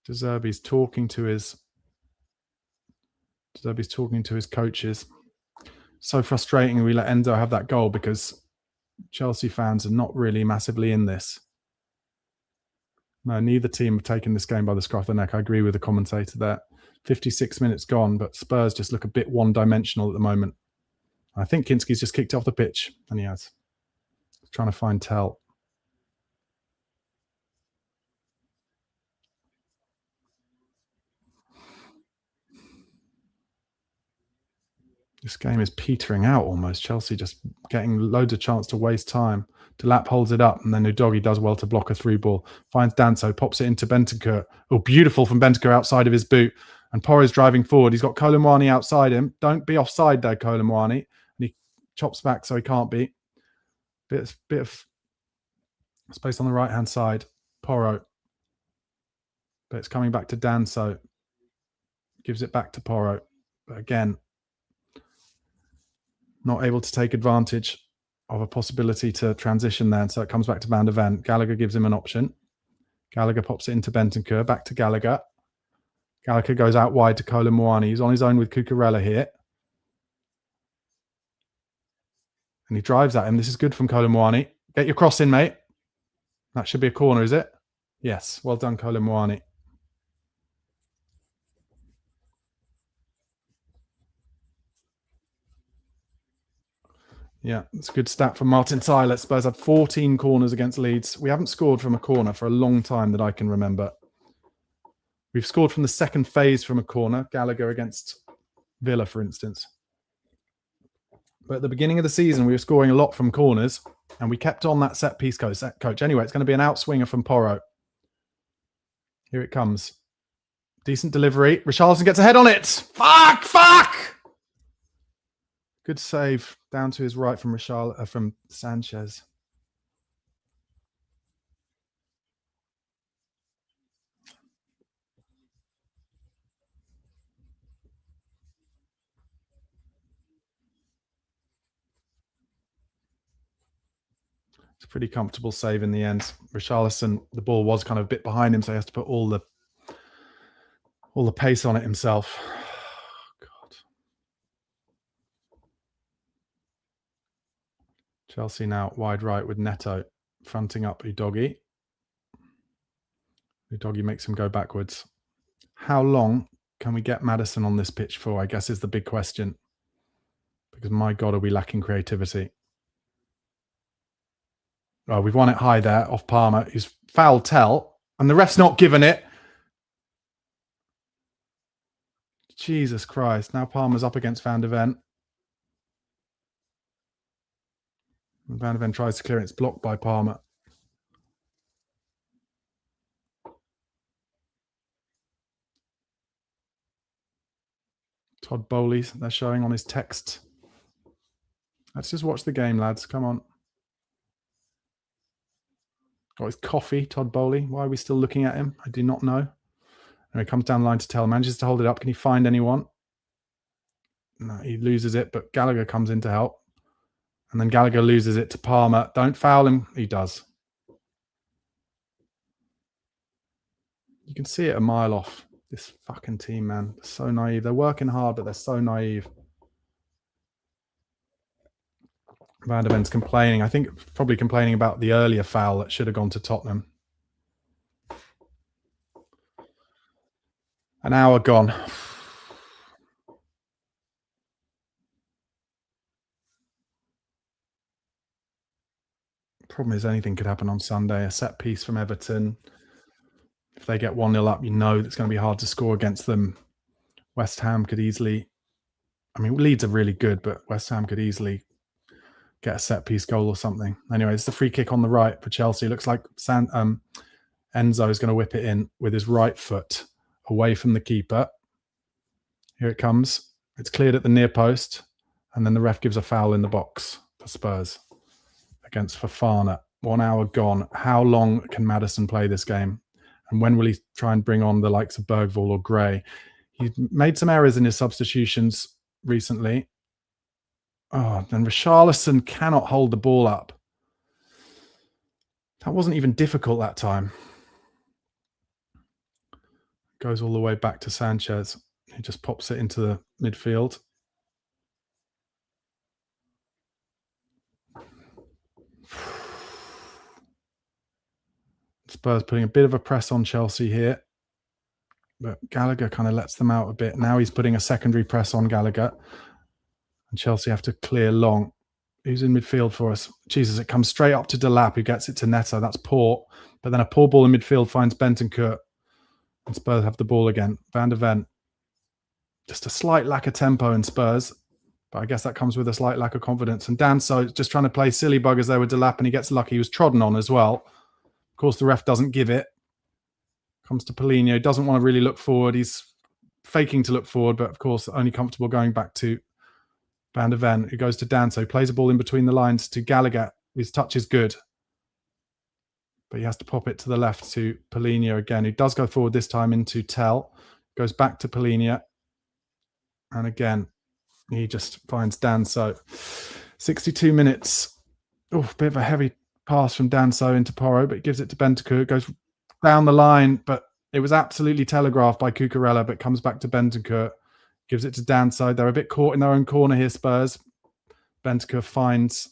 Speaker 1: De Zerbi's talking to his coaches. So frustrating we let Enzo have that goal because Chelsea fans are not really massively in this. No, neither team have taken this game by the scruff of the neck. I agree with the commentator there. 56 minutes gone, but Spurs just look a bit one-dimensional at the moment. I think Kinski's just kicked off the pitch, and he has. He's trying to find Tell. This game is petering out almost. Chelsea just getting loads of chance to waste time. Delap holds it up, and then Udogie does well to block a through ball. Finds Danso, pops it into Bentancur. Oh, beautiful from Bentancur outside of his boot. And Porro's driving forward. He's got Colomwani outside him. Don't be offside there, Colomwani. And he chops back so he can't be. Bit of space on the right-hand side. Porro. But it's coming back to Danso. Gives it back to Porro. But again, not able to take advantage of a possibility to transition there. And so it comes back to Van der Ven. Gallagher gives him an option. Gallagher pops it into Bentancur. Back to Gallagher. Gallagher goes out wide to Colomwani. He's on his own with Cucurella here. And he drives at him. This is good from Colomwani. Get your cross in, mate. That should be a corner, is it? Yes. Well done, Colomwani. Yeah, it's a good stat from Martin Tyler. Spurs had 14 corners against Leeds. We haven't scored from a corner for a long time that I can remember. We've scored from the second phase from a corner, Gallagher against Villa, for instance. But at the beginning of the season, we were scoring a lot from corners, and we kept on that set piece coach. Anyway, it's going to be an outswinger from Porro. Here it comes. Decent delivery. Richarlison gets a head on it. Fuck! Good save down to his right from from Sanchez. It's a pretty comfortable save in the end. Richarlison, the ball was kind of a bit behind him, so he has to put all the pace on it himself. God. Chelsea now wide right with Neto fronting up Udogie. Udogie makes him go backwards. How long can we get Maddison on this pitch for, I guess, is the big question. Because my God, are we lacking creativity? Oh, we've won it high there off Palmer. He's fouled Tell, and the ref's not given it. Jesus Christ. Now Palmer's up against Van der Ven. Van der Ven tries to clear it. It's blocked by Palmer. Todd Bowley, they're showing on his text. Let's just watch the game, lads. Come on. Got his coffee, Todd Bowley. Why are we still looking at him? I do not know. And he comes down the line to Tell. Manages to hold it up. Can he find anyone? No, he loses it, but Gallagher comes in to help. And then Gallagher loses it to Palmer. Don't foul him. He does. You can see it a mile off. This fucking team, man. They're so naive. They're working hard, but they're so naive. Van der Ven's complaining. I think probably complaining about the earlier foul that should have gone to Tottenham. An hour gone. Problem is anything could happen on Sunday. A set piece from Everton. If they get 1-0 up, you know it's going to be hard to score against them. West Ham could easily... I mean, Leeds are really good, but West Ham could easily get a set piece goal or something. Anyway, it's the free kick on the right for Chelsea. Looks like Enzo is going to whip it in with his right foot away from the keeper. Here it comes. It's cleared at the near post. And then the ref gives a foul in the box for Spurs against Fofana. 1 hour gone. How long can Maddison play this game? And when will he try and bring on the likes of Bergvall or Gray? He's made some errors in his substitutions recently. Oh, and Richarlison cannot hold the ball up. That wasn't even difficult that time. Goes all the way back to Sanchez. He just pops it into the midfield. Spurs putting a bit of a press on Chelsea here. But Gallagher kind of lets them out a bit. Now he's putting a secondary press on Gallagher. And Chelsea have to clear long. Who's in midfield for us? Jesus, it comes straight up to Delap, who gets it to Neto. That's poor. But then a poor ball in midfield finds Bentancur. And Spurs have the ball again. Van der Ven. Just a slight lack of tempo in Spurs. But I guess that comes with a slight lack of confidence. And Danso just trying to play silly buggers there with Delap, and he gets lucky. He was trodden on as well. Of course, the ref doesn't give it. Comes to Paulinho. Doesn't want to really look forward. He's faking to look forward, but of course, only comfortable going back to Van der Ven, who goes to Danso. Plays a ball in between the lines to Gallagher. His touch is good. But he has to pop it to the left to Paulinho again, who does go forward this time into Tell. Goes back to Paulinho. And again, he just finds Danso. 62 minutes. Oh, a bit of a heavy pass from Danso into Porro, but he gives it to Bentancur. Goes down the line, but it was absolutely telegraphed by Cucurella, but comes back to Bentancur. Gives it to Danso. They're a bit caught in their own corner here, Spurs. Bentancur finds...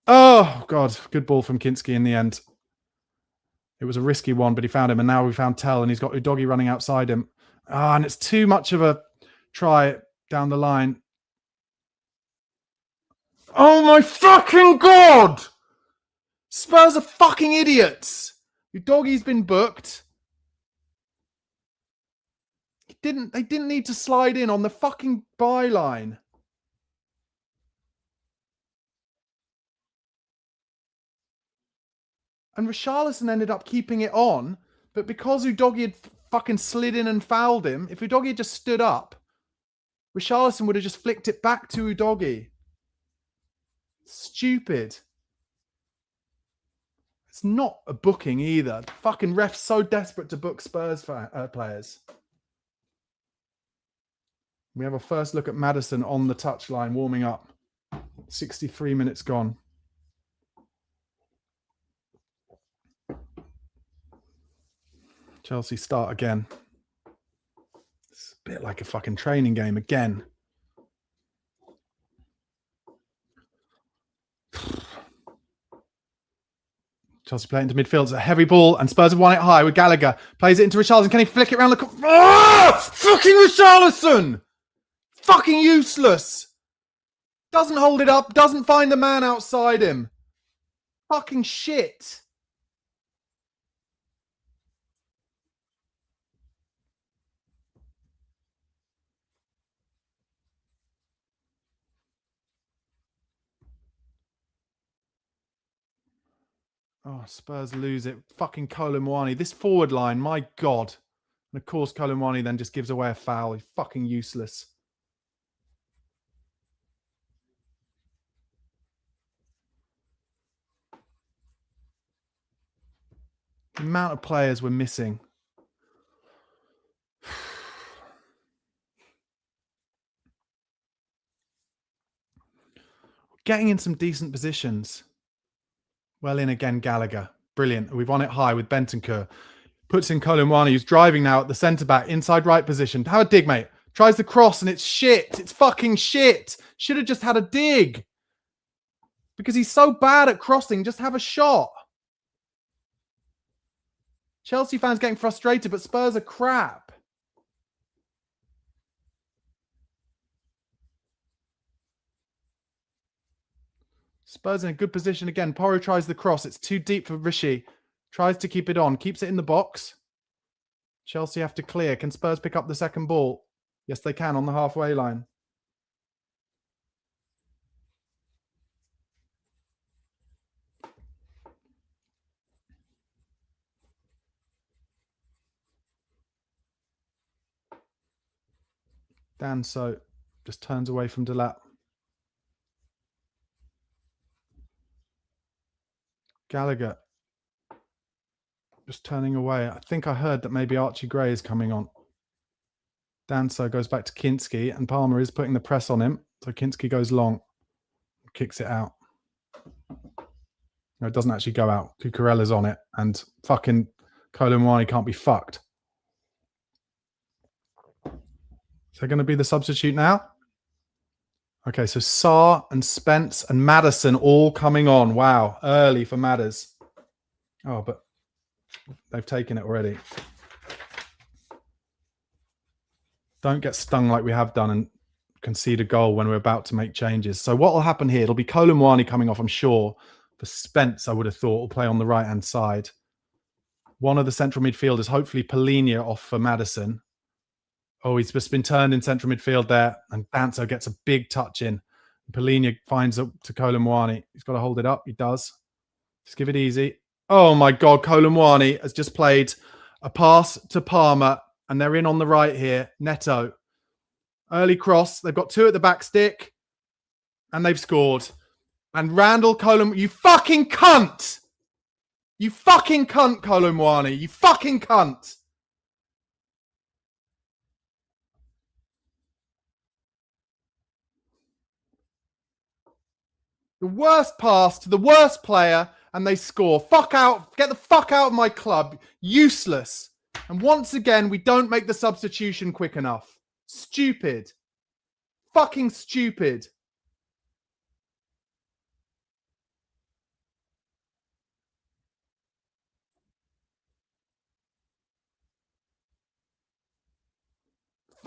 Speaker 1: Oh, God. Good ball from Kinski in the end. It was a risky one, but he found him, and now we found Tell, and he's got Udogie running outside him. And it's too much of a try down the line. Oh my fucking God! Spurs are fucking idiots. Your doggy's been booked. They didn't need to slide in on the fucking byline. And Richarlison ended up keeping it on, but because Udogie had fucking slid in and fouled him, if Udogie had just stood up, Richarlison would have just flicked it back to Udogie. Stupid. It's not a booking either. Fucking ref's so desperate to book Spurs players. We have a first look at Maddison on the touchline, warming up. 63 minutes gone. Chelsea start again. It's a bit like a fucking training game again. Chelsea play into midfield. It's a heavy ball, and Spurs have won it high with Gallagher. Plays it into Richarlison. Can he flick it around the... Fucking Richarlison! Fucking useless! Doesn't hold it up. Doesn't find the man outside him. Fucking shit. Oh, Spurs lose it. Fucking Kolo Muani. This forward line, my God. And of course, Kolo Muani then just gives away a foul. He's fucking useless. The amount of players we're missing. Getting in some decent positions. Well in again, Gallagher. Brilliant. We've won it high with Bentancur. Puts in Kolo Muani, who's driving now at the centre-back, inside right position. Have a dig, mate. Tries the cross and it's shit. It's fucking shit. Should have just had a dig. Because he's so bad at crossing, just have a shot. Chelsea fans getting frustrated, but Spurs are crap. Spurs in a good position again. Porro tries the cross. It's too deep for Rishi. Tries to keep it on. Keeps it in the box. Chelsea have to clear. Can Spurs pick up the second ball? Yes, they can on the halfway line. Danso just turns away from Delap. Gallagher just turning away. I think I heard that maybe Archie Gray is coming on. Danso goes back to Kinski and Palmer is putting the press on him. So Kinski goes long, kicks it out. No, it doesn't actually go out. Cucurella's on it and fucking Kolo Muani can't be fucked. Is that going to be the substitute now? Okay, so Sarr and Spence and Maddison all coming on. Wow, early for Madders. Oh, but they've taken it already. Don't get stung like we have done and concede a goal when we're about to make changes. So what will happen here? It'll be Kolo Muani coming off, I'm sure. For Spence, I would have thought, will play on the right-hand side. One of the central midfielders, hopefully Polina off for Maddison. Oh, he's just been turned in central midfield there. And Danso gets a big touch in. Polina finds it to Kolo Muani. He's got to hold it up. He does. Just give it easy. Oh, my God. Kolo Muani has just played a pass to Palmer. And they're in on the right here. Neto. Early cross. They've got two at the back stick. And they've scored. And Randall Kolo... You fucking cunt! You fucking cunt, Kolo Muani. You fucking cunt! The worst pass to the worst player, and they score. Fuck out. Get the fuck out of my club. Useless. And once again, we don't make the substitution quick enough. Stupid. Fucking stupid.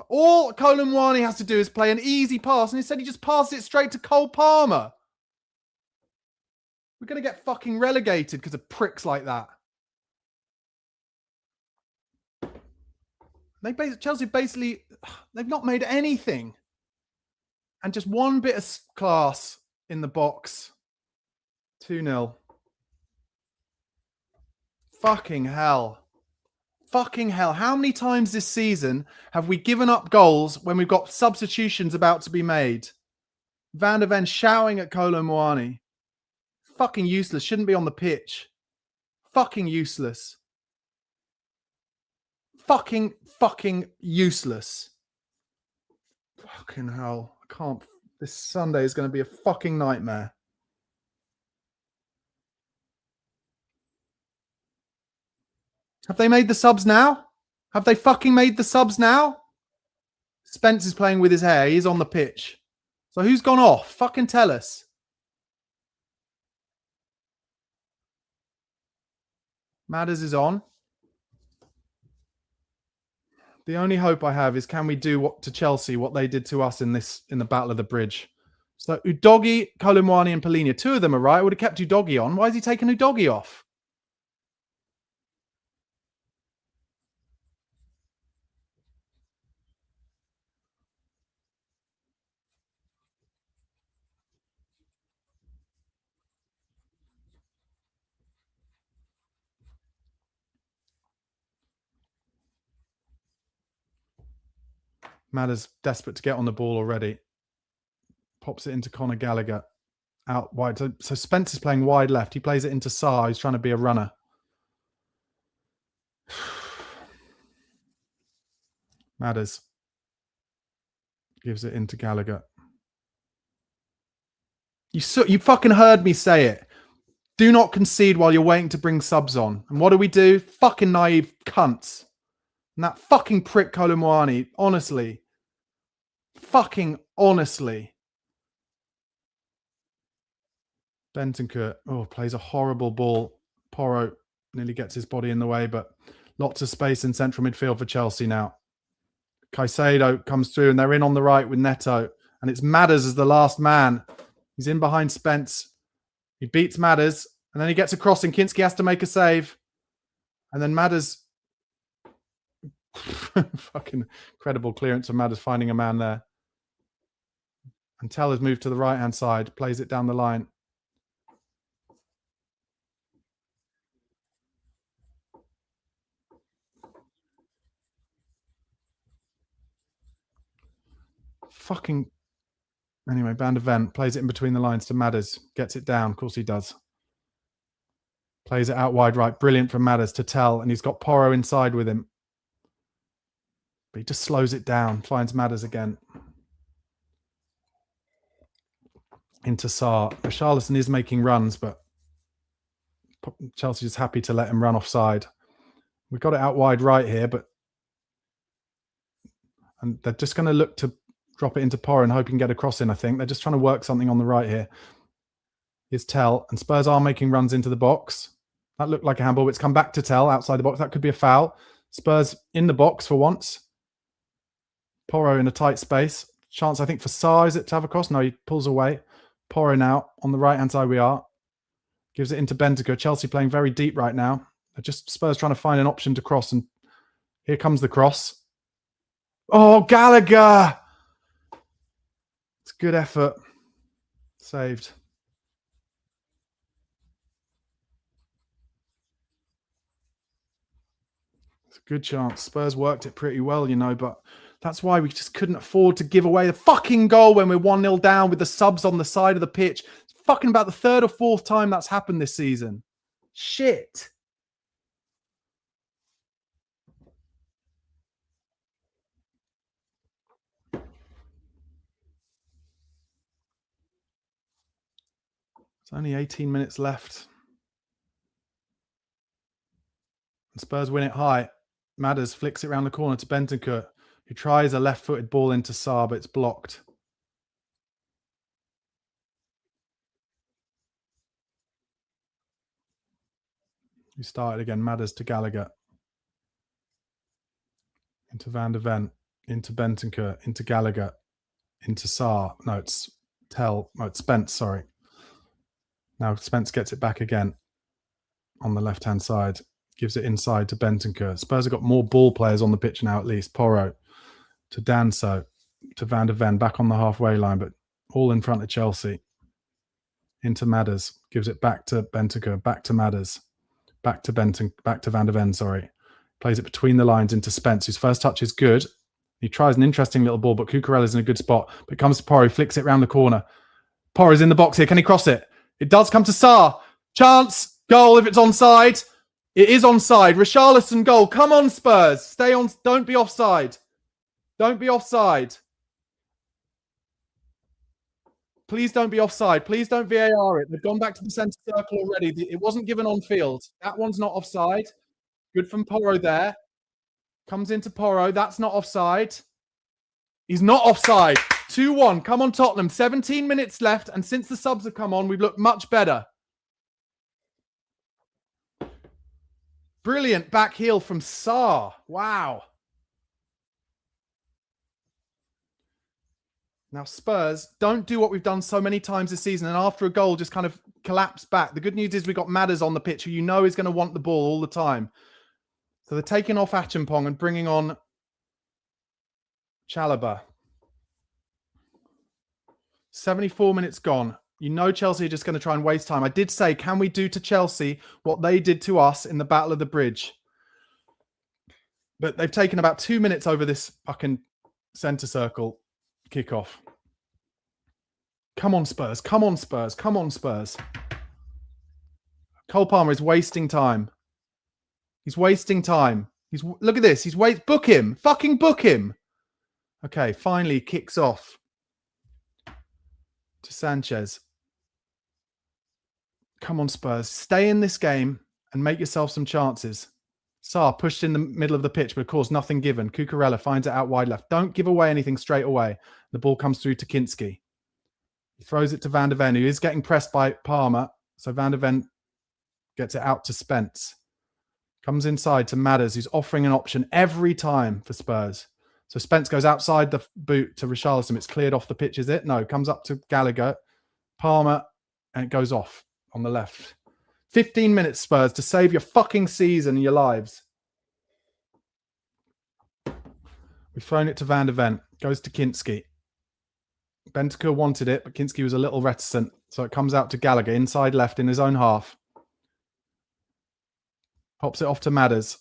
Speaker 1: All Kolo Muani has to do is play an easy pass, and instead he just passed it straight to Cole Palmer. We're going to get fucking relegated because of pricks like that. Chelsea basically, they've not made anything. And just one bit of class in the box. 2-0. Fucking hell. Fucking hell. How many times this season have we given up goals when we've got substitutions about to be made? Van der Ven shouting at Kolo Muani. Fucking useless. Shouldn't be on the pitch. Fucking useless. Fucking useless. Fucking hell. I can't. This Sunday is going to be a fucking nightmare. Have they made the subs now? Have they fucking made the subs now? Spence is playing with his hair. He's on the pitch. So who's gone off? Fucking tell us. Madders is on. The only hope I have is can we do to Chelsea what they did to us in the Battle of the Bridge? So Udogie, Kolo Muani and Polina. 2 of them are right. I would have kept Udogie on. Why is he taking Udogie off? Madders desperate to get on the ball already. Pops it into Conor Gallagher. Out wide. So Spence is playing wide left. He plays it into Sarr. He's trying to be a runner. Madders gives it into Gallagher. You fucking heard me say it. Do not concede while you're waiting to bring subs on. And what do? Fucking naive cunts. And that fucking prick Kolo Muani, honestly. Fucking honestly. Bentancur, plays a horrible ball. Porro nearly gets his body in the way, but lots of space in central midfield for Chelsea now. Caicedo comes through and they're in on the right with Neto. And it's Madders as the last man. He's in behind Spence. He beats Madders and then he gets a cross and Kinski has to make a save. And then Madders... fucking incredible clearance of Madders finding a man there. And Tell has moved to the right-hand side, plays it down the line. Fucking... Anyway, Van der Ven plays it in between the lines to Madders. Gets it down. Of course he does. Plays it out wide right. Brilliant from Madders to Tell. And he's got Porro inside with him. But he just slows it down. Finds Madders again. Into Sarr. Richarlison is making runs, but Chelsea's happy to let him run offside. We've got it out wide right here, and they're just going to look to drop it into Porro and hope he can get a cross in, I think. They're just trying to work something on the right here. Here's Tell, and Spurs are making runs into the box. That looked like a handball. It's come back to Tell outside the box. That could be a foul. Spurs in the box for once. Porro in a tight space. Chance, I think, for Sarr, is it to have a cross? No, he pulls away. Porro now on the right-hand side we are. Gives it into Bentancur. Chelsea playing very deep right now. They're just Spurs trying to find an option to cross, and here comes the cross. Oh, Gallagher! It's good effort. Saved. It's a good chance. Spurs worked it pretty well, but that's why we just couldn't afford to give away the fucking goal when we're 1-0 down with the subs on the side of the pitch. It's fucking about the 3rd or 4th time that's happened this season. Shit. It's only 18 minutes left. And Spurs win it high. Madders flicks it around the corner to Bentancur, who tries a left-footed ball into Sarr, but it's blocked. He started again. Madders to Gallagher. Into Van der Ven. Into Bentancur. Into Gallagher. Into Sarr. No, it's Tell. No, it's Spence, sorry. Now Spence gets it back again on the left-hand side. Gives it inside to Bentancur. Spurs have got more ball players on the pitch now, at least. Porro to Danso to Van de Ven, back on the halfway line, but all in front of Chelsea. Into Madders. Gives it back to Bentancur, back to Madders. Back to Van de Ven, sorry. Plays it between the lines into Spence, whose first touch is good. He tries an interesting little ball, but Cucurella's in a good spot. But it comes to Porro, flicks it round the corner. Porro's in the box here. Can he cross it? It does come to Sarr. Chance. Goal if it's onside. It is onside. Richarlison goal. Come on, Spurs. Stay on. Don't be offside. Don't be offside. Please don't be offside. Please don't VAR it. They've gone back to the centre circle already. It wasn't given on field. That one's not offside. Good from Porro there. Comes into Porro. That's not offside. He's not offside. 2-1. Come on, Tottenham. 17 minutes left. And since the subs have come on, we've looked much better. Brilliant back heel from Sarr. Wow. Now, Spurs don't do what we've done so many times this season, and after a goal, just kind of collapse back. The good news is we've got Madders on the pitch, who you know is going to want the ball all the time. So they're taking off Achampong and bringing on Chalobah. 74 minutes gone. You know Chelsea are just going to try and waste time. I did say, can we do to Chelsea what they did to us in the Battle of the Bridge? But they've taken about 2 minutes over this fucking centre circle kickoff. Come on, Spurs. Come on, Spurs. Come on, Spurs. Cole Palmer is wasting time. He's wasting time. Look at this. Book him. Fucking book him. Okay, finally kicks off to Sanchez. Come on, Spurs. Stay in this game and make yourself some chances. Sarr pushed in the middle of the pitch, but of course, nothing given. Cucurella finds it out wide left. Don't give away anything straight away. The ball comes through to Kinski. He throws it to Van de Ven, who is getting pressed by Palmer. So Van de Ven gets it out to Spence. Comes inside to Madders, who's offering an option every time for Spurs. So Spence goes outside the boot to Richarlison. It's cleared off the pitch, is it? No, comes up to Gallagher. Palmer, and it goes off on the left. 15 minutes, Spurs, to save your fucking season and your lives. We've thrown it to Van de Ven. Goes to Kinski. Bentancur wanted it, but Kinski was a little reticent. So it comes out to Gallagher, inside left in his own half. Pops it off to Madders.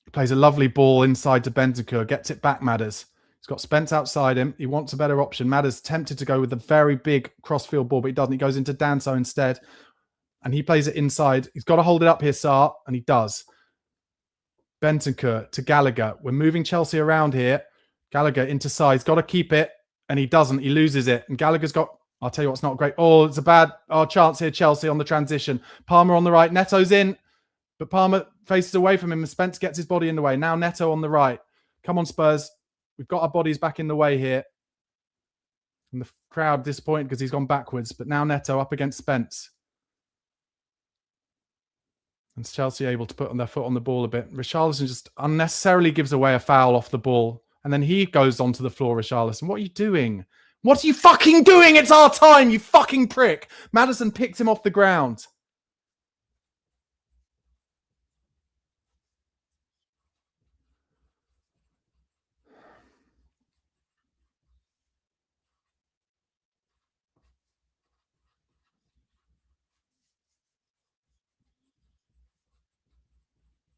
Speaker 1: He plays a lovely ball inside to Bentancur. Gets it back, Madders. He's got Spence outside him. He wants a better option. Madders tempted to go with the very big crossfield ball, but he doesn't. He goes into Danso instead. And he plays it inside. He's got to hold it up here, Sarr. And he does. Bentancur to Gallagher. We're moving Chelsea around here. Gallagher into Sarr. He's got to keep it. And he doesn't. He loses it. And Gallagher's got... I'll tell you what's not great. Oh, it's a bad chance here, Chelsea, on the transition. Palmer on the right. Neto's in. But Palmer faces away from him and Spence gets his body in the way. Now Neto on the right. Come on, Spurs. We've got our bodies back in the way here. And the crowd disappointed because he's gone backwards. But now Neto up against Spence. And Chelsea able to put on their foot on the ball a bit. Richarlison just unnecessarily gives away a foul off the ball. And then he goes onto the floor, Richarlison. What are you doing? What are you fucking doing? It's our time, you fucking prick. Maddison picked him off the ground.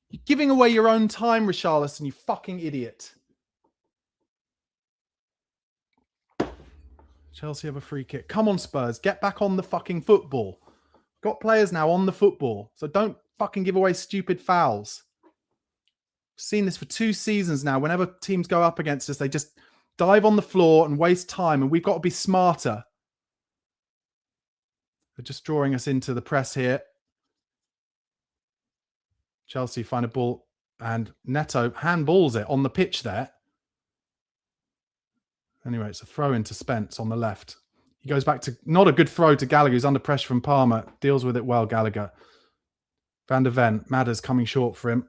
Speaker 1: You're giving away your own time, Richarlison, you fucking idiot. Chelsea have a free kick. Come on, Spurs. Get back on the fucking football. Got players now on the football. So don't fucking give away stupid fouls. I've seen this for 2 seasons now. Whenever teams go up against us, they just dive on the floor and waste time. And we've got to be smarter. They're just drawing us into the press here. Chelsea find a ball. And Neto handballs it on the pitch there. Anyway, it's a throw into Spence on the left. He goes back to... Not a good throw to Gallagher, who's under pressure from Palmer. Deals with it well, Gallagher. Van de Ven. Madders coming short for him.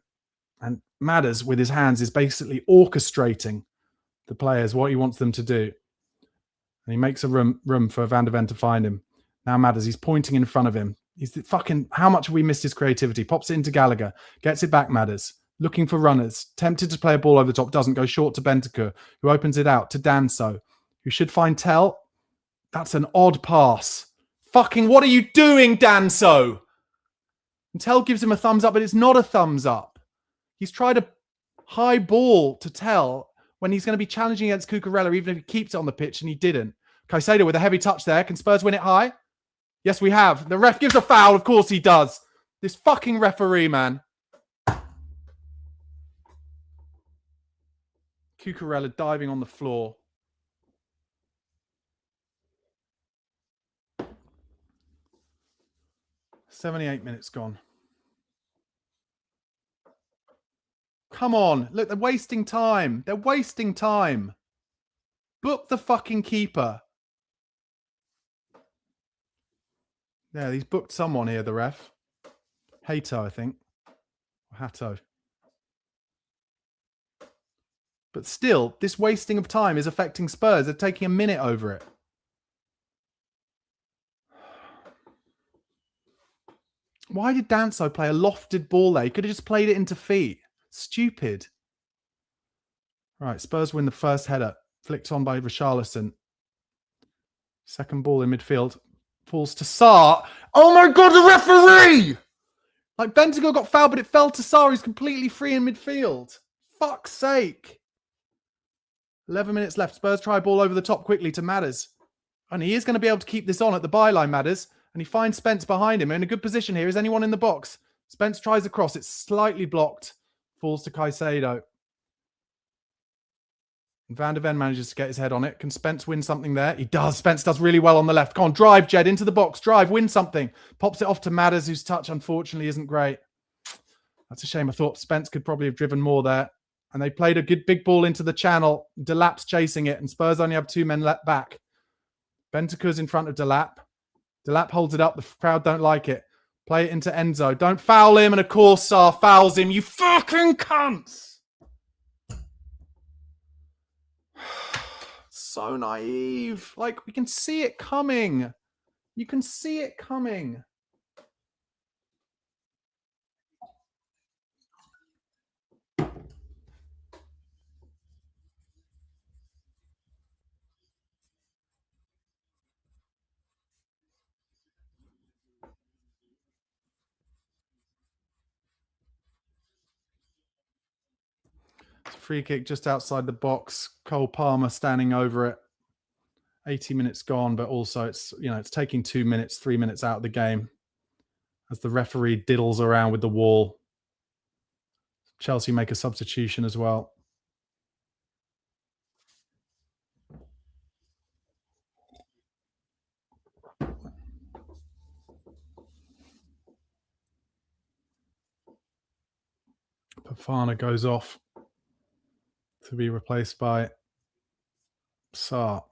Speaker 1: And Madders, with his hands, is basically orchestrating the players, what he wants them to do. And he makes a room for Van de Ven to find him. Now Madders, he's pointing in front of him. He's fucking, how much have we missed his creativity? Pops it into Gallagher, gets it back, Madders. Looking for runners, tempted to play a ball over the top, doesn't, go short to Bentancur, who opens it out to Danso, who should find Tell. That's an odd pass. Fucking, what are you doing, Danso? And Tell gives him a thumbs up, but it's not a thumbs up. He's tried a high ball to Tell when he's going to be challenging against Cucurella, even if he keeps it on the pitch, and he didn't. Caicedo with a heavy touch there. Can Spurs win it high? Yes, we have. The ref gives a foul. Of course he does. This fucking referee, man. Cucurella diving on the floor. "78 minutes gone. Come on. Look, they're wasting time. They're wasting time. Book the fucking keeper. Yeah, he's booked someone here, the ref. Hato, I think. Hato. But still, this wasting of time is affecting Spurs. They're taking a minute over it. Why did Danso play a lofted ball there? He could have just played it into feet. Stupid. Right, Spurs win the first header. Flicked on by Richarlison. Second ball in midfield. Falls to Sarr. Oh my God, the referee! Like, Bentancur got fouled, but it fell to Sarr. He's completely free in midfield. Fuck's sake. 11 minutes left. Spurs try ball over the top quickly to Madders. And he is going to be able to keep this on at the byline, Madders. And he finds Spence behind him. In a good position here. Is anyone in the box? Spence tries a cross. It's slightly blocked. Falls to Caicedo. And Van der Ven manages to get his head on it. Can Spence win something there? He does. Spence does really well on the left. Come on, drive, Jed, into the box. Drive, win something. Pops it off to Madders, whose touch, unfortunately, isn't great. That's a shame. I thought Spence could probably have driven more there. And they played a good big ball into the channel. Delap's chasing it, and Spurs only have 2 men left back. Bentancur's in front of Delap. Delap holds it up. The crowd don't like it. Play it into Enzo. Don't foul him, and of course Sarr fouls him. You fucking cunts! So naive. Like, we can see it coming. You can see it coming. Free kick just outside the box. Cole Palmer standing over it. 80 minutes gone, but also it's taking 2 minutes, 3 minutes out of the game as the referee diddles around with the wall. Chelsea make a substitution as well. Fofana goes off to be replaced by Sarr.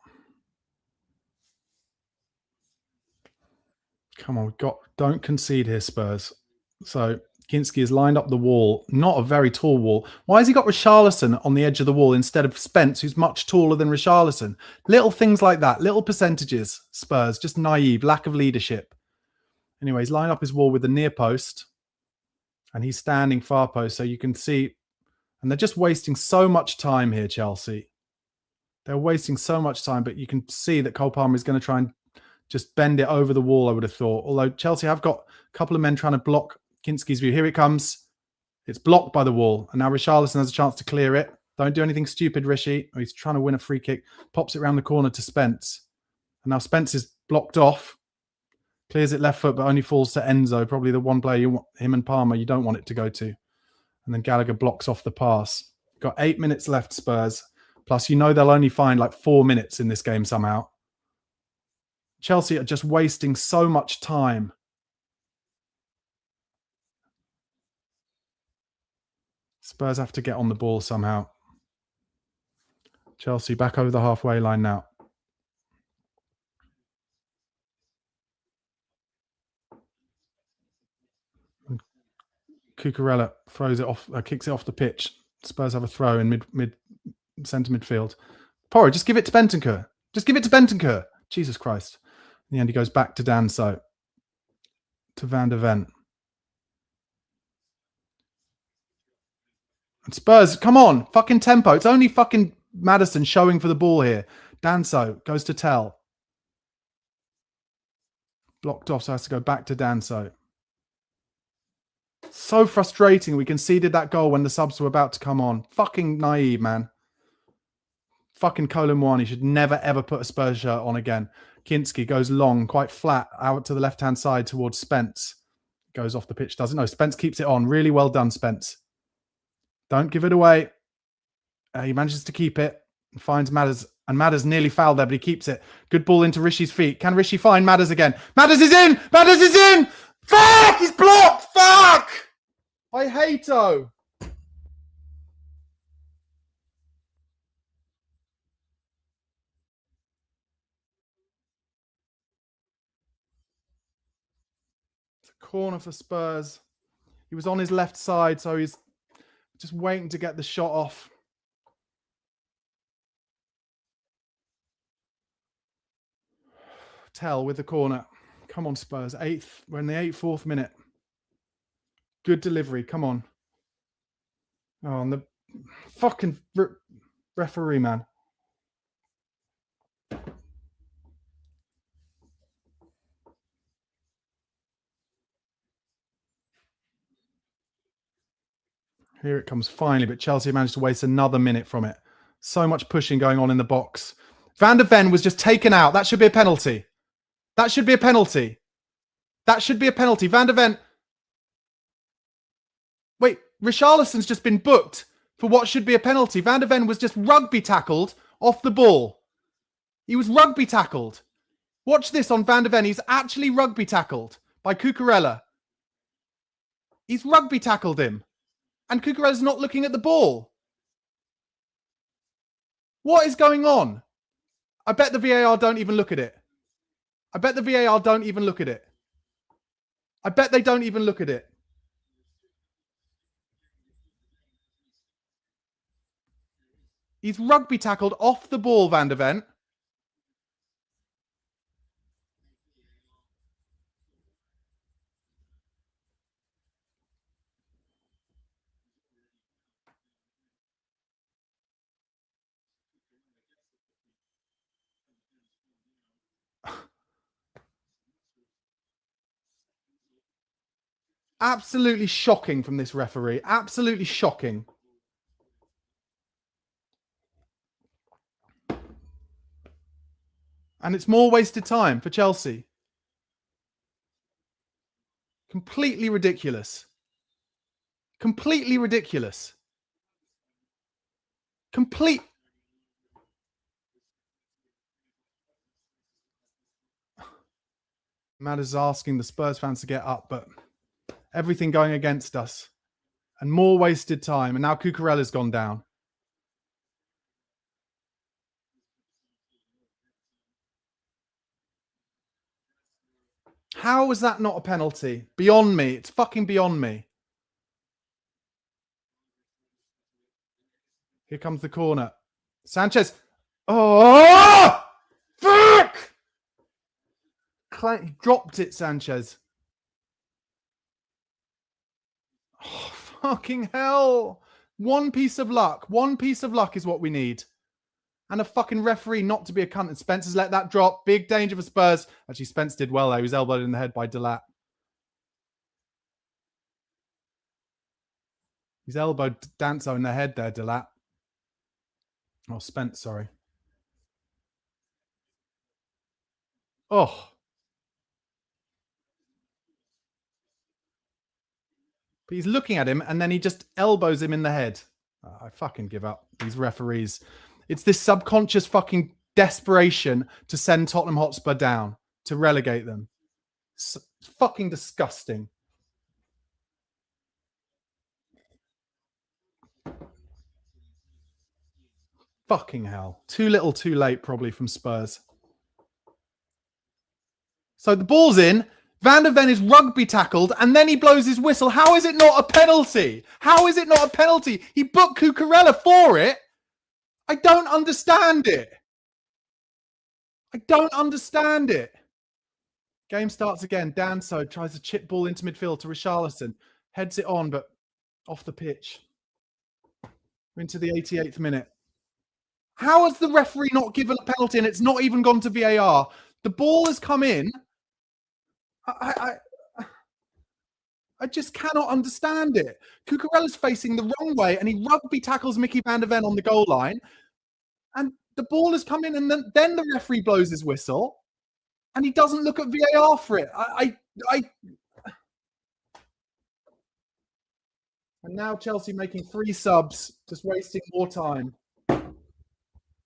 Speaker 1: Come on, don't concede here, Spurs. So Ginski has lined up the wall, not a very tall wall. Why has he got Richarlison on the edge of the wall instead of Spence, who's much taller than Richarlison? Little things like that, little percentages, Spurs, just naive, lack of leadership. Anyway, he's lined up his wall with the near post, and he's standing far post, so you can see, and they're just wasting so much time here, Chelsea. They're wasting so much time, but you can see that Cole Palmer is going to try and just bend it over the wall, I would have thought. Although Chelsea have got a couple of men trying to block Kinski's view. Here it comes. It's blocked by the wall. And now Richarlison has a chance to clear it. Don't do anything stupid, Rishi. He's trying to win a free kick. Pops it around the corner to Spence. And now Spence is blocked off. Clears it left foot, but only falls to Enzo. Probably the one player you want, him and Palmer, you don't want it to go to. And then Gallagher blocks off the pass. Got 8 minutes left, Spurs. Plus, they'll only find like 4 minutes in this game somehow. Chelsea are just wasting so much time. Spurs have to get on the ball somehow. Chelsea back over the halfway line now. Cucurella throws it off, kicks it off the pitch. Spurs have a throw in centre midfield. Porro, just give it to Bentancur. Just give it to Bentancur. Jesus Christ. In the end, he goes back to Danso. To Van der Ven. And Spurs, come on. Fucking tempo. It's only fucking Maddison showing for the ball here. Danso goes to Tell. Blocked off, so has to go back to Danso. So frustrating. We conceded that goal when the subs were about to come on. Fucking naive, man. Fucking Colin Mwani should never, ever put a Spurs shirt on again. Kinski goes long, quite flat, out to the left-hand side towards Spence. Goes off the pitch, doesn't know. Spence keeps it on. Really well done, Spence. Don't give it away. He manages to keep it. Finds Madders. And Madders nearly fouled there, but he keeps it. Good ball into Rishi's feet. Can Rishi find Madders again? Madders is in! Madders is in! Fuck! He's blocked! Fuck! I hate-o. It's a corner for Spurs. He was on his left side, so he's just waiting to get the shot off. Tell with the corner. Come on, Spurs. We're in the 4th minute. Good delivery. Come on. Oh, and the fucking referee, man. Here it comes finally, but Chelsea managed to waste another minute from it. So much pushing going on in the box. Van der Ven was just taken out. That should be a penalty. That should be a penalty. That should be a penalty. Van der Ven. Wait, Richarlison's just been booked for what should be a penalty. Van der Ven was just rugby tackled off the ball. He was rugby tackled. Watch this on Van der Ven. He's actually rugby tackled by Cucurella. He's rugby tackled him. And Cucurella's not looking at the ball. What is going on? I bet the VAR don't even look at it. I bet the VAR don't even look at it. I bet they don't even look at it. He's rugby tackled off the ball, Van der Ven. Absolutely shocking from this referee. Absolutely shocking. And it's more wasted time for Chelsea. Completely ridiculous. Completely ridiculous. Complete. Matt is asking the Spurs fans to get up, but everything going against us. And more wasted time. And now Cucurella's gone down. How is that not a penalty? Beyond me. It's fucking beyond me. Here comes the corner. Sanchez. Oh! Fuck! He dropped it, Sanchez. Oh, fucking hell. One piece of luck. One piece of luck is what we need. And a fucking referee not to be a cunt. And Spencer's let that drop. Big danger for Spurs. Actually, Spence did well, though. He was elbowed in the head by Delat. He's elbowed Danso in the head there, Delat. Oh, Spence, sorry. Oh. But he's looking at him and then he just elbows him in the head. I fucking give up. These referees. It's this subconscious fucking desperation to send Tottenham Hotspur down, to relegate them. It's fucking disgusting. Fucking hell. Too little, too late, probably, from Spurs. So the ball's in. Van der Ven is rugby tackled and then he blows his whistle. How is it not a penalty? How is it not a penalty? He booked Cucurella for it. I don't understand it. I don't understand it. Game starts again. Danso tries a chip ball into midfield to Richarlison. Heads it on, but off the pitch. We're into the 88th minute. How has the referee not given a penalty and it's not even gone to VAR? The ball has come in. I just cannot understand it. Cucurella's facing the wrong way and he rugby tackles Mickey van der Ven on the goal line. And the ball has come in and then the referee blows his whistle and he doesn't look at VAR for it. And now Chelsea making 3 subs, just wasting more time.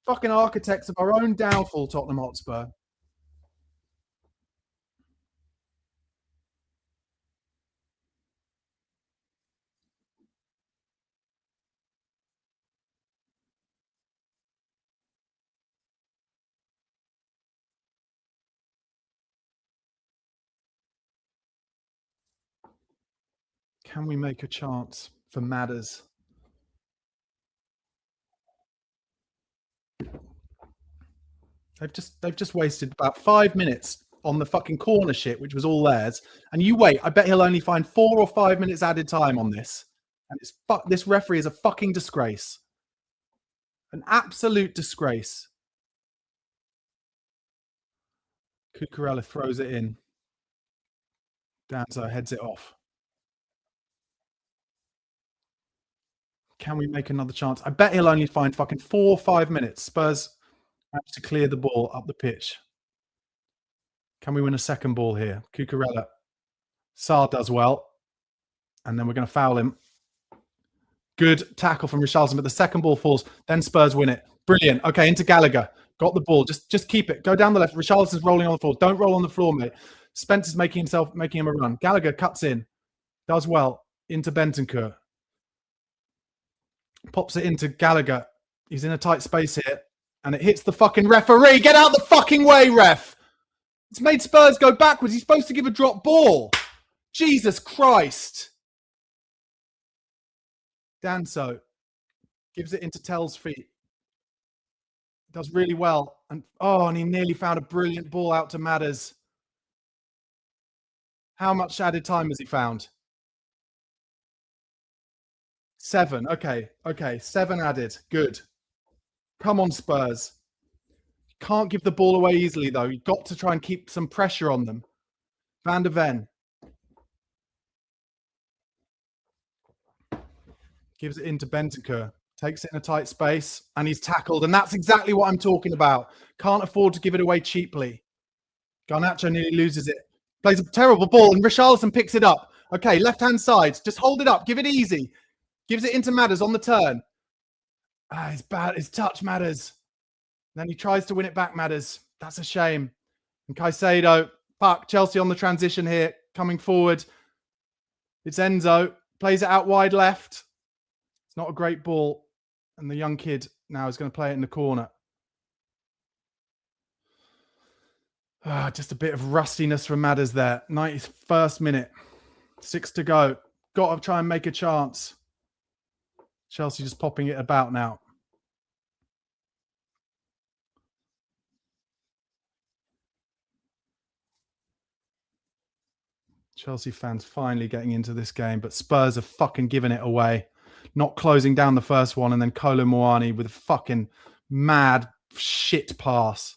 Speaker 1: Fucking architects of our own downfall, Tottenham Hotspur. Can we make a chance for Madders? They've just wasted about 5 minutes on the fucking corner shit, which was all theirs. And you wait, I bet he'll only find 4 or 5 minutes added time on this. And this referee is a fucking disgrace. An absolute disgrace. Cucurella throws it in. Danzo heads it off. Can we make another chance? I bet he'll only find fucking 4 or 5 minutes. Spurs manage to clear the ball up the pitch. Can we win a second ball here? Cucurella. Sarr does well. And then we're going to foul him. Good tackle from Richarlison, but the second ball falls. Then Spurs win it. Brilliant. Okay, into Gallagher. Got the ball. Just keep it. Go down the left. Richarlison's rolling on the floor. Don't roll on the floor, mate. Spencer's making him a run. Gallagher cuts in. Does well. Into Bentancur. Pops it into Gallagher. He's in a tight space here. And it hits the fucking referee. Get out the fucking way, ref. It's made Spurs go backwards. He's supposed to give a drop ball. Jesus Christ. Danso gives it into Tell's feet. Does really well. And he nearly found a brilliant ball out to Madders. How much added time has he found? 7. Okay. 7 added. Good. Come on, Spurs. Can't give the ball away easily, though. You've got to try and keep some pressure on them. Van der Ven. Gives it into Bentancur. Takes it in a tight space. And he's tackled. And that's exactly what I'm talking about. Can't afford to give it away cheaply. Garnacho nearly loses it. Plays a terrible ball. And Richarlison picks it up. Okay, left-hand side. Just hold it up. Give it easy. Gives it into Madders on the turn. It's bad. His touch matters. Then he tries to win it back, Madders. That's a shame. And Caicedo. Fuck. Chelsea on the transition here. Coming forward. It's Enzo. Plays it out wide left. It's not a great ball. And the young kid now is going to play it in the corner. Just a bit of rustiness from Madders there. 91st minute. 6 to go. Got to try and make a chance. Chelsea just popping it about now. Chelsea fans finally getting into this game, but Spurs have fucking given it away. Not closing down the first one, and then Kolo Muani with a fucking mad shit pass.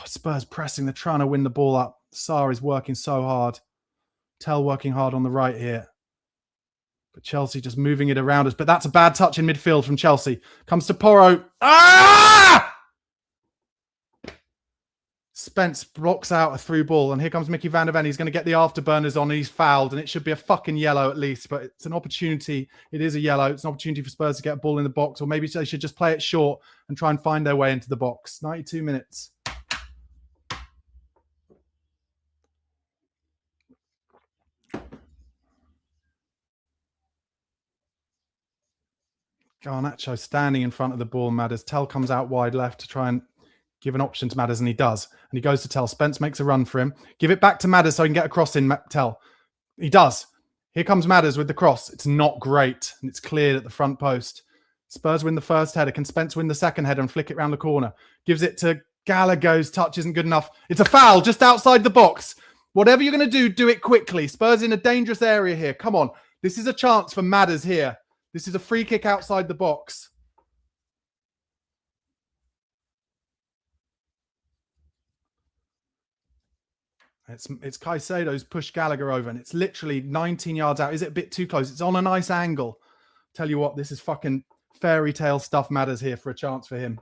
Speaker 1: Spurs pressing. They're trying to win the ball up. Sarr is working so hard. Tell working hard on the right here. But Chelsea just moving it around us. But that's a bad touch in midfield from Chelsea. Comes to Porro. Spence blocks out a through ball. And here comes Mickey van der Ven. He's going to get the afterburners on. And he's fouled. And it should be a fucking yellow at least. But it's an opportunity. It is a yellow. It's an opportunity for Spurs to get a ball in the box. Or maybe they should just play it short and try and find their way into the box. 92 minutes. Garnacho standing in front of the ball. Madders. Tell comes out wide left to try and give an option to Madders, and he does. And he goes to Tell. Spence makes a run for him. Give it back to Madders so he can get a cross in. Tell. He does. Here comes Madders with the cross. It's not great, and it's cleared at the front post. Spurs win the first header. Can Spence win the second header and flick it round the corner? Gives it to Gallagher's touch isn't good enough. It's a foul just outside the box. Whatever you're going to do it quickly. Spurs in a dangerous area here. Come on. This is a chance for Madders here. This is a free kick outside the box. It's Caicedo's pushed Gallagher over, and it's literally 19 yards out. Is it a bit too close? It's on a nice angle. Tell you what, this is fucking fairy tale stuff. Madders here for a chance for him.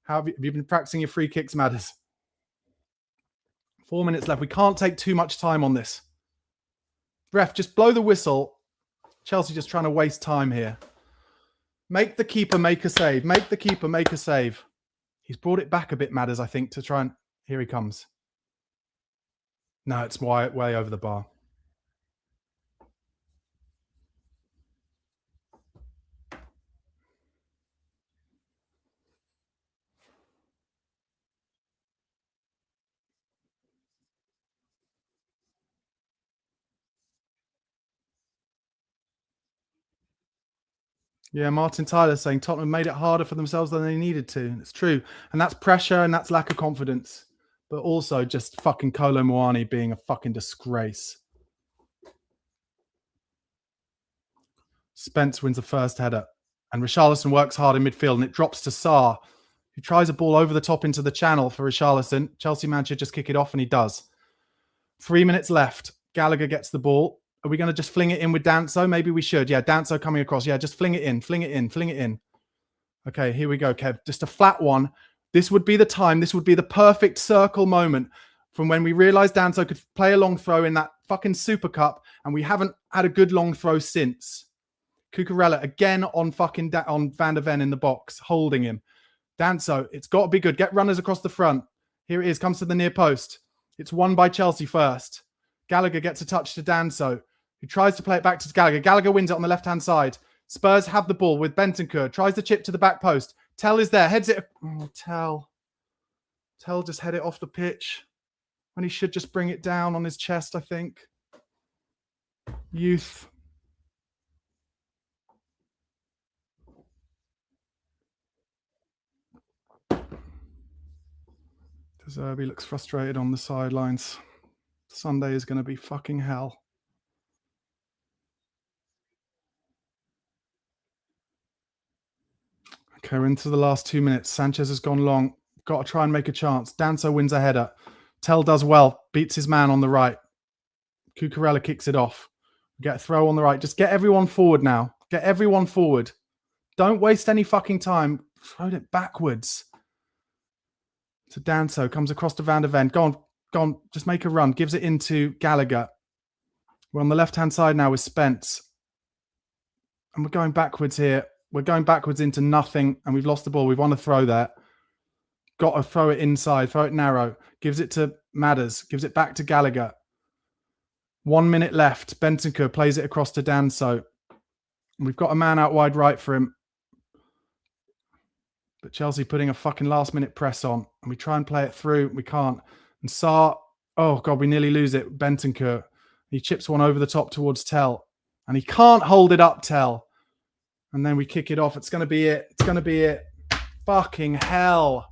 Speaker 1: Have you been practicing your free kicks, Madders? 4 minutes left. We can't take too much time on this. Ref, just blow the whistle. Chelsea just trying to waste time here. Make the keeper make a save. Make the keeper make a save. He's brought it back a bit, Madders, I think, to try and... Here he comes. No, it's way over the bar. Yeah, Martin Tyler saying Tottenham made it harder for themselves than they needed to. It's true. And that's pressure and that's lack of confidence. But also just fucking Kolo Muani being a fucking disgrace. Spence wins the first header. And Richarlison works hard in midfield and it drops to Sarr, who tries a ball over the top into the channel for Richarlison. Chelsea manager just kick it off and he does. 3 minutes left. Gallagher gets the ball. Are we going to just fling it in with Danso? Maybe we should. Yeah, Danso coming across. Yeah, just fling it in, fling it in, fling it in. Okay, here we go, Kev. Just a flat one. This would be the time. This would be the perfect circle moment from when we realised Danso could play a long throw in that fucking Super Cup, and we haven't had a good long throw since. Cucurella again on fucking on Van der Ven in the box, holding him. Danso, it's got to be good. Get runners across the front. Here it is, comes to the near post. It's won by Chelsea first. Gallagher gets a touch to Danso, who tries to play it back to Gallagher. Gallagher wins it on the left-hand side. Spurs have the ball with Bentancur. Tries the chip to the back post. Tell is there. Heads it. Oh, Tell just head it off the pitch when he should just bring it down on his chest, I think. Youth. De Zerbi looks frustrated on the sidelines. Sunday is going to be fucking hell. Okay, we're into the last 2 minutes. Sanchez has gone long. Got to try and make a chance. Danso wins a header. Tell does well. Beats his man on the right. Cucurella kicks it off. Get a throw on the right. Just get everyone forward now. Get everyone forward. Don't waste any fucking time. Throw it backwards. To Danso. Comes across to Van der Ven. Go on. Just make a run. Gives it into Gallagher. We're on the left-hand side now with Spence. And we're going backwards here. We're going backwards into nothing. And we've lost the ball. We've won a throw there. Got to throw it inside. Throw it narrow. Gives it to Madders. Gives it back to Gallagher. 1 minute left. Bentancur plays it across to Danso. We've got a man out wide right for him. But Chelsea putting a fucking last minute press on. And we try and play it through. We can't. And Sarr, oh God, we nearly lose it. Bentancur. He chips one over the top towards Tell. And he can't hold it up, Tell. And then we kick it off. It's going to be it. It's going to be it. Fucking hell.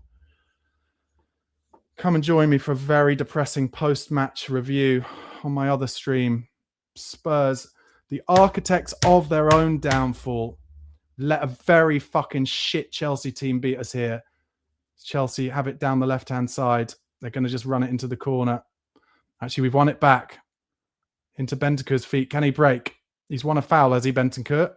Speaker 1: Come and join me for a very depressing post-match review on my other stream. Spurs, the architects of their own downfall, let a very fucking shit Chelsea team beat us here. Chelsea have it down the left-hand side. They're going to just run it into the corner. Actually, we've won it back into Bentancur's feet. Can he break? He's won a foul, has he, Bentancur?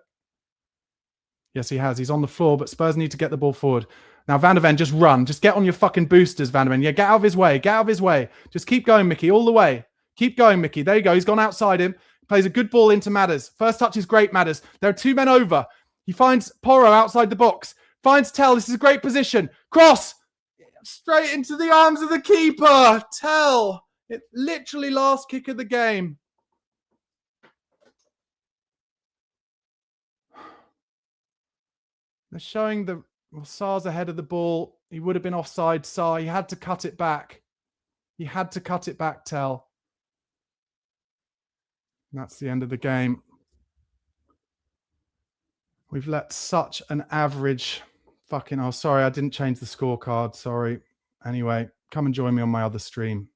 Speaker 1: Yes, he has. He's on the floor, but Spurs need to get the ball forward. Now, Van der Ven, just run. Just get on your fucking boosters, Van der Ven. Yeah, get out of his way. Get out of his way. Just keep going, Mickey, all the way. Keep going, Mickey. There you go. He's gone outside him. Plays a good ball into Madders. First touch is great, Madders. There are two men over. He finds Porro outside the box. Finds Tell. This is a great position. Cross. Straight into the arms of the keeper. Tell. It literally last kick of the game. They're showing the... Well, Sarr's ahead of the ball. He would have been offside, Sarr. He had to cut it back. He had to cut it back, Tell. And that's the end of the game. We've let such an average fucking... Oh, sorry, I didn't change the scorecard. Sorry. Anyway, come and join me on my other stream.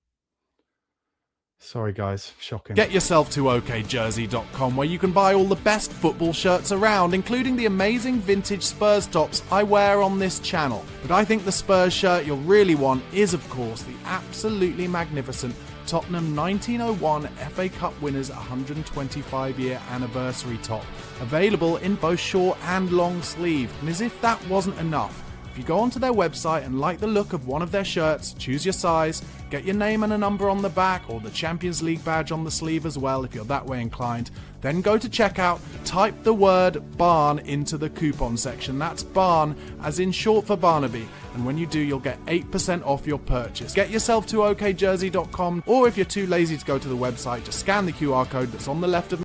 Speaker 1: Sorry guys, shocking. Get yourself to okjersey.com where you can buy all the best football shirts around, including the amazing vintage Spurs tops I wear on this channel. But I think the Spurs shirt you'll really want is, of course, the absolutely magnificent Tottenham 1901 FA Cup winners 125-year anniversary top, available in both short and long sleeve. And as if that wasn't enough, if you go onto their website and like the look of one of their shirts, choose your size, get your name and a number on the back or the Champions League badge on the sleeve as well if you're that way inclined, then go to checkout, type the word BARN into the coupon section. That's BARN as in short for Barnaby, and when you do you'll get 8% off your purchase. Get yourself to okjersey.com, or if you're too lazy to go to the website, just scan the QR code that's on the left of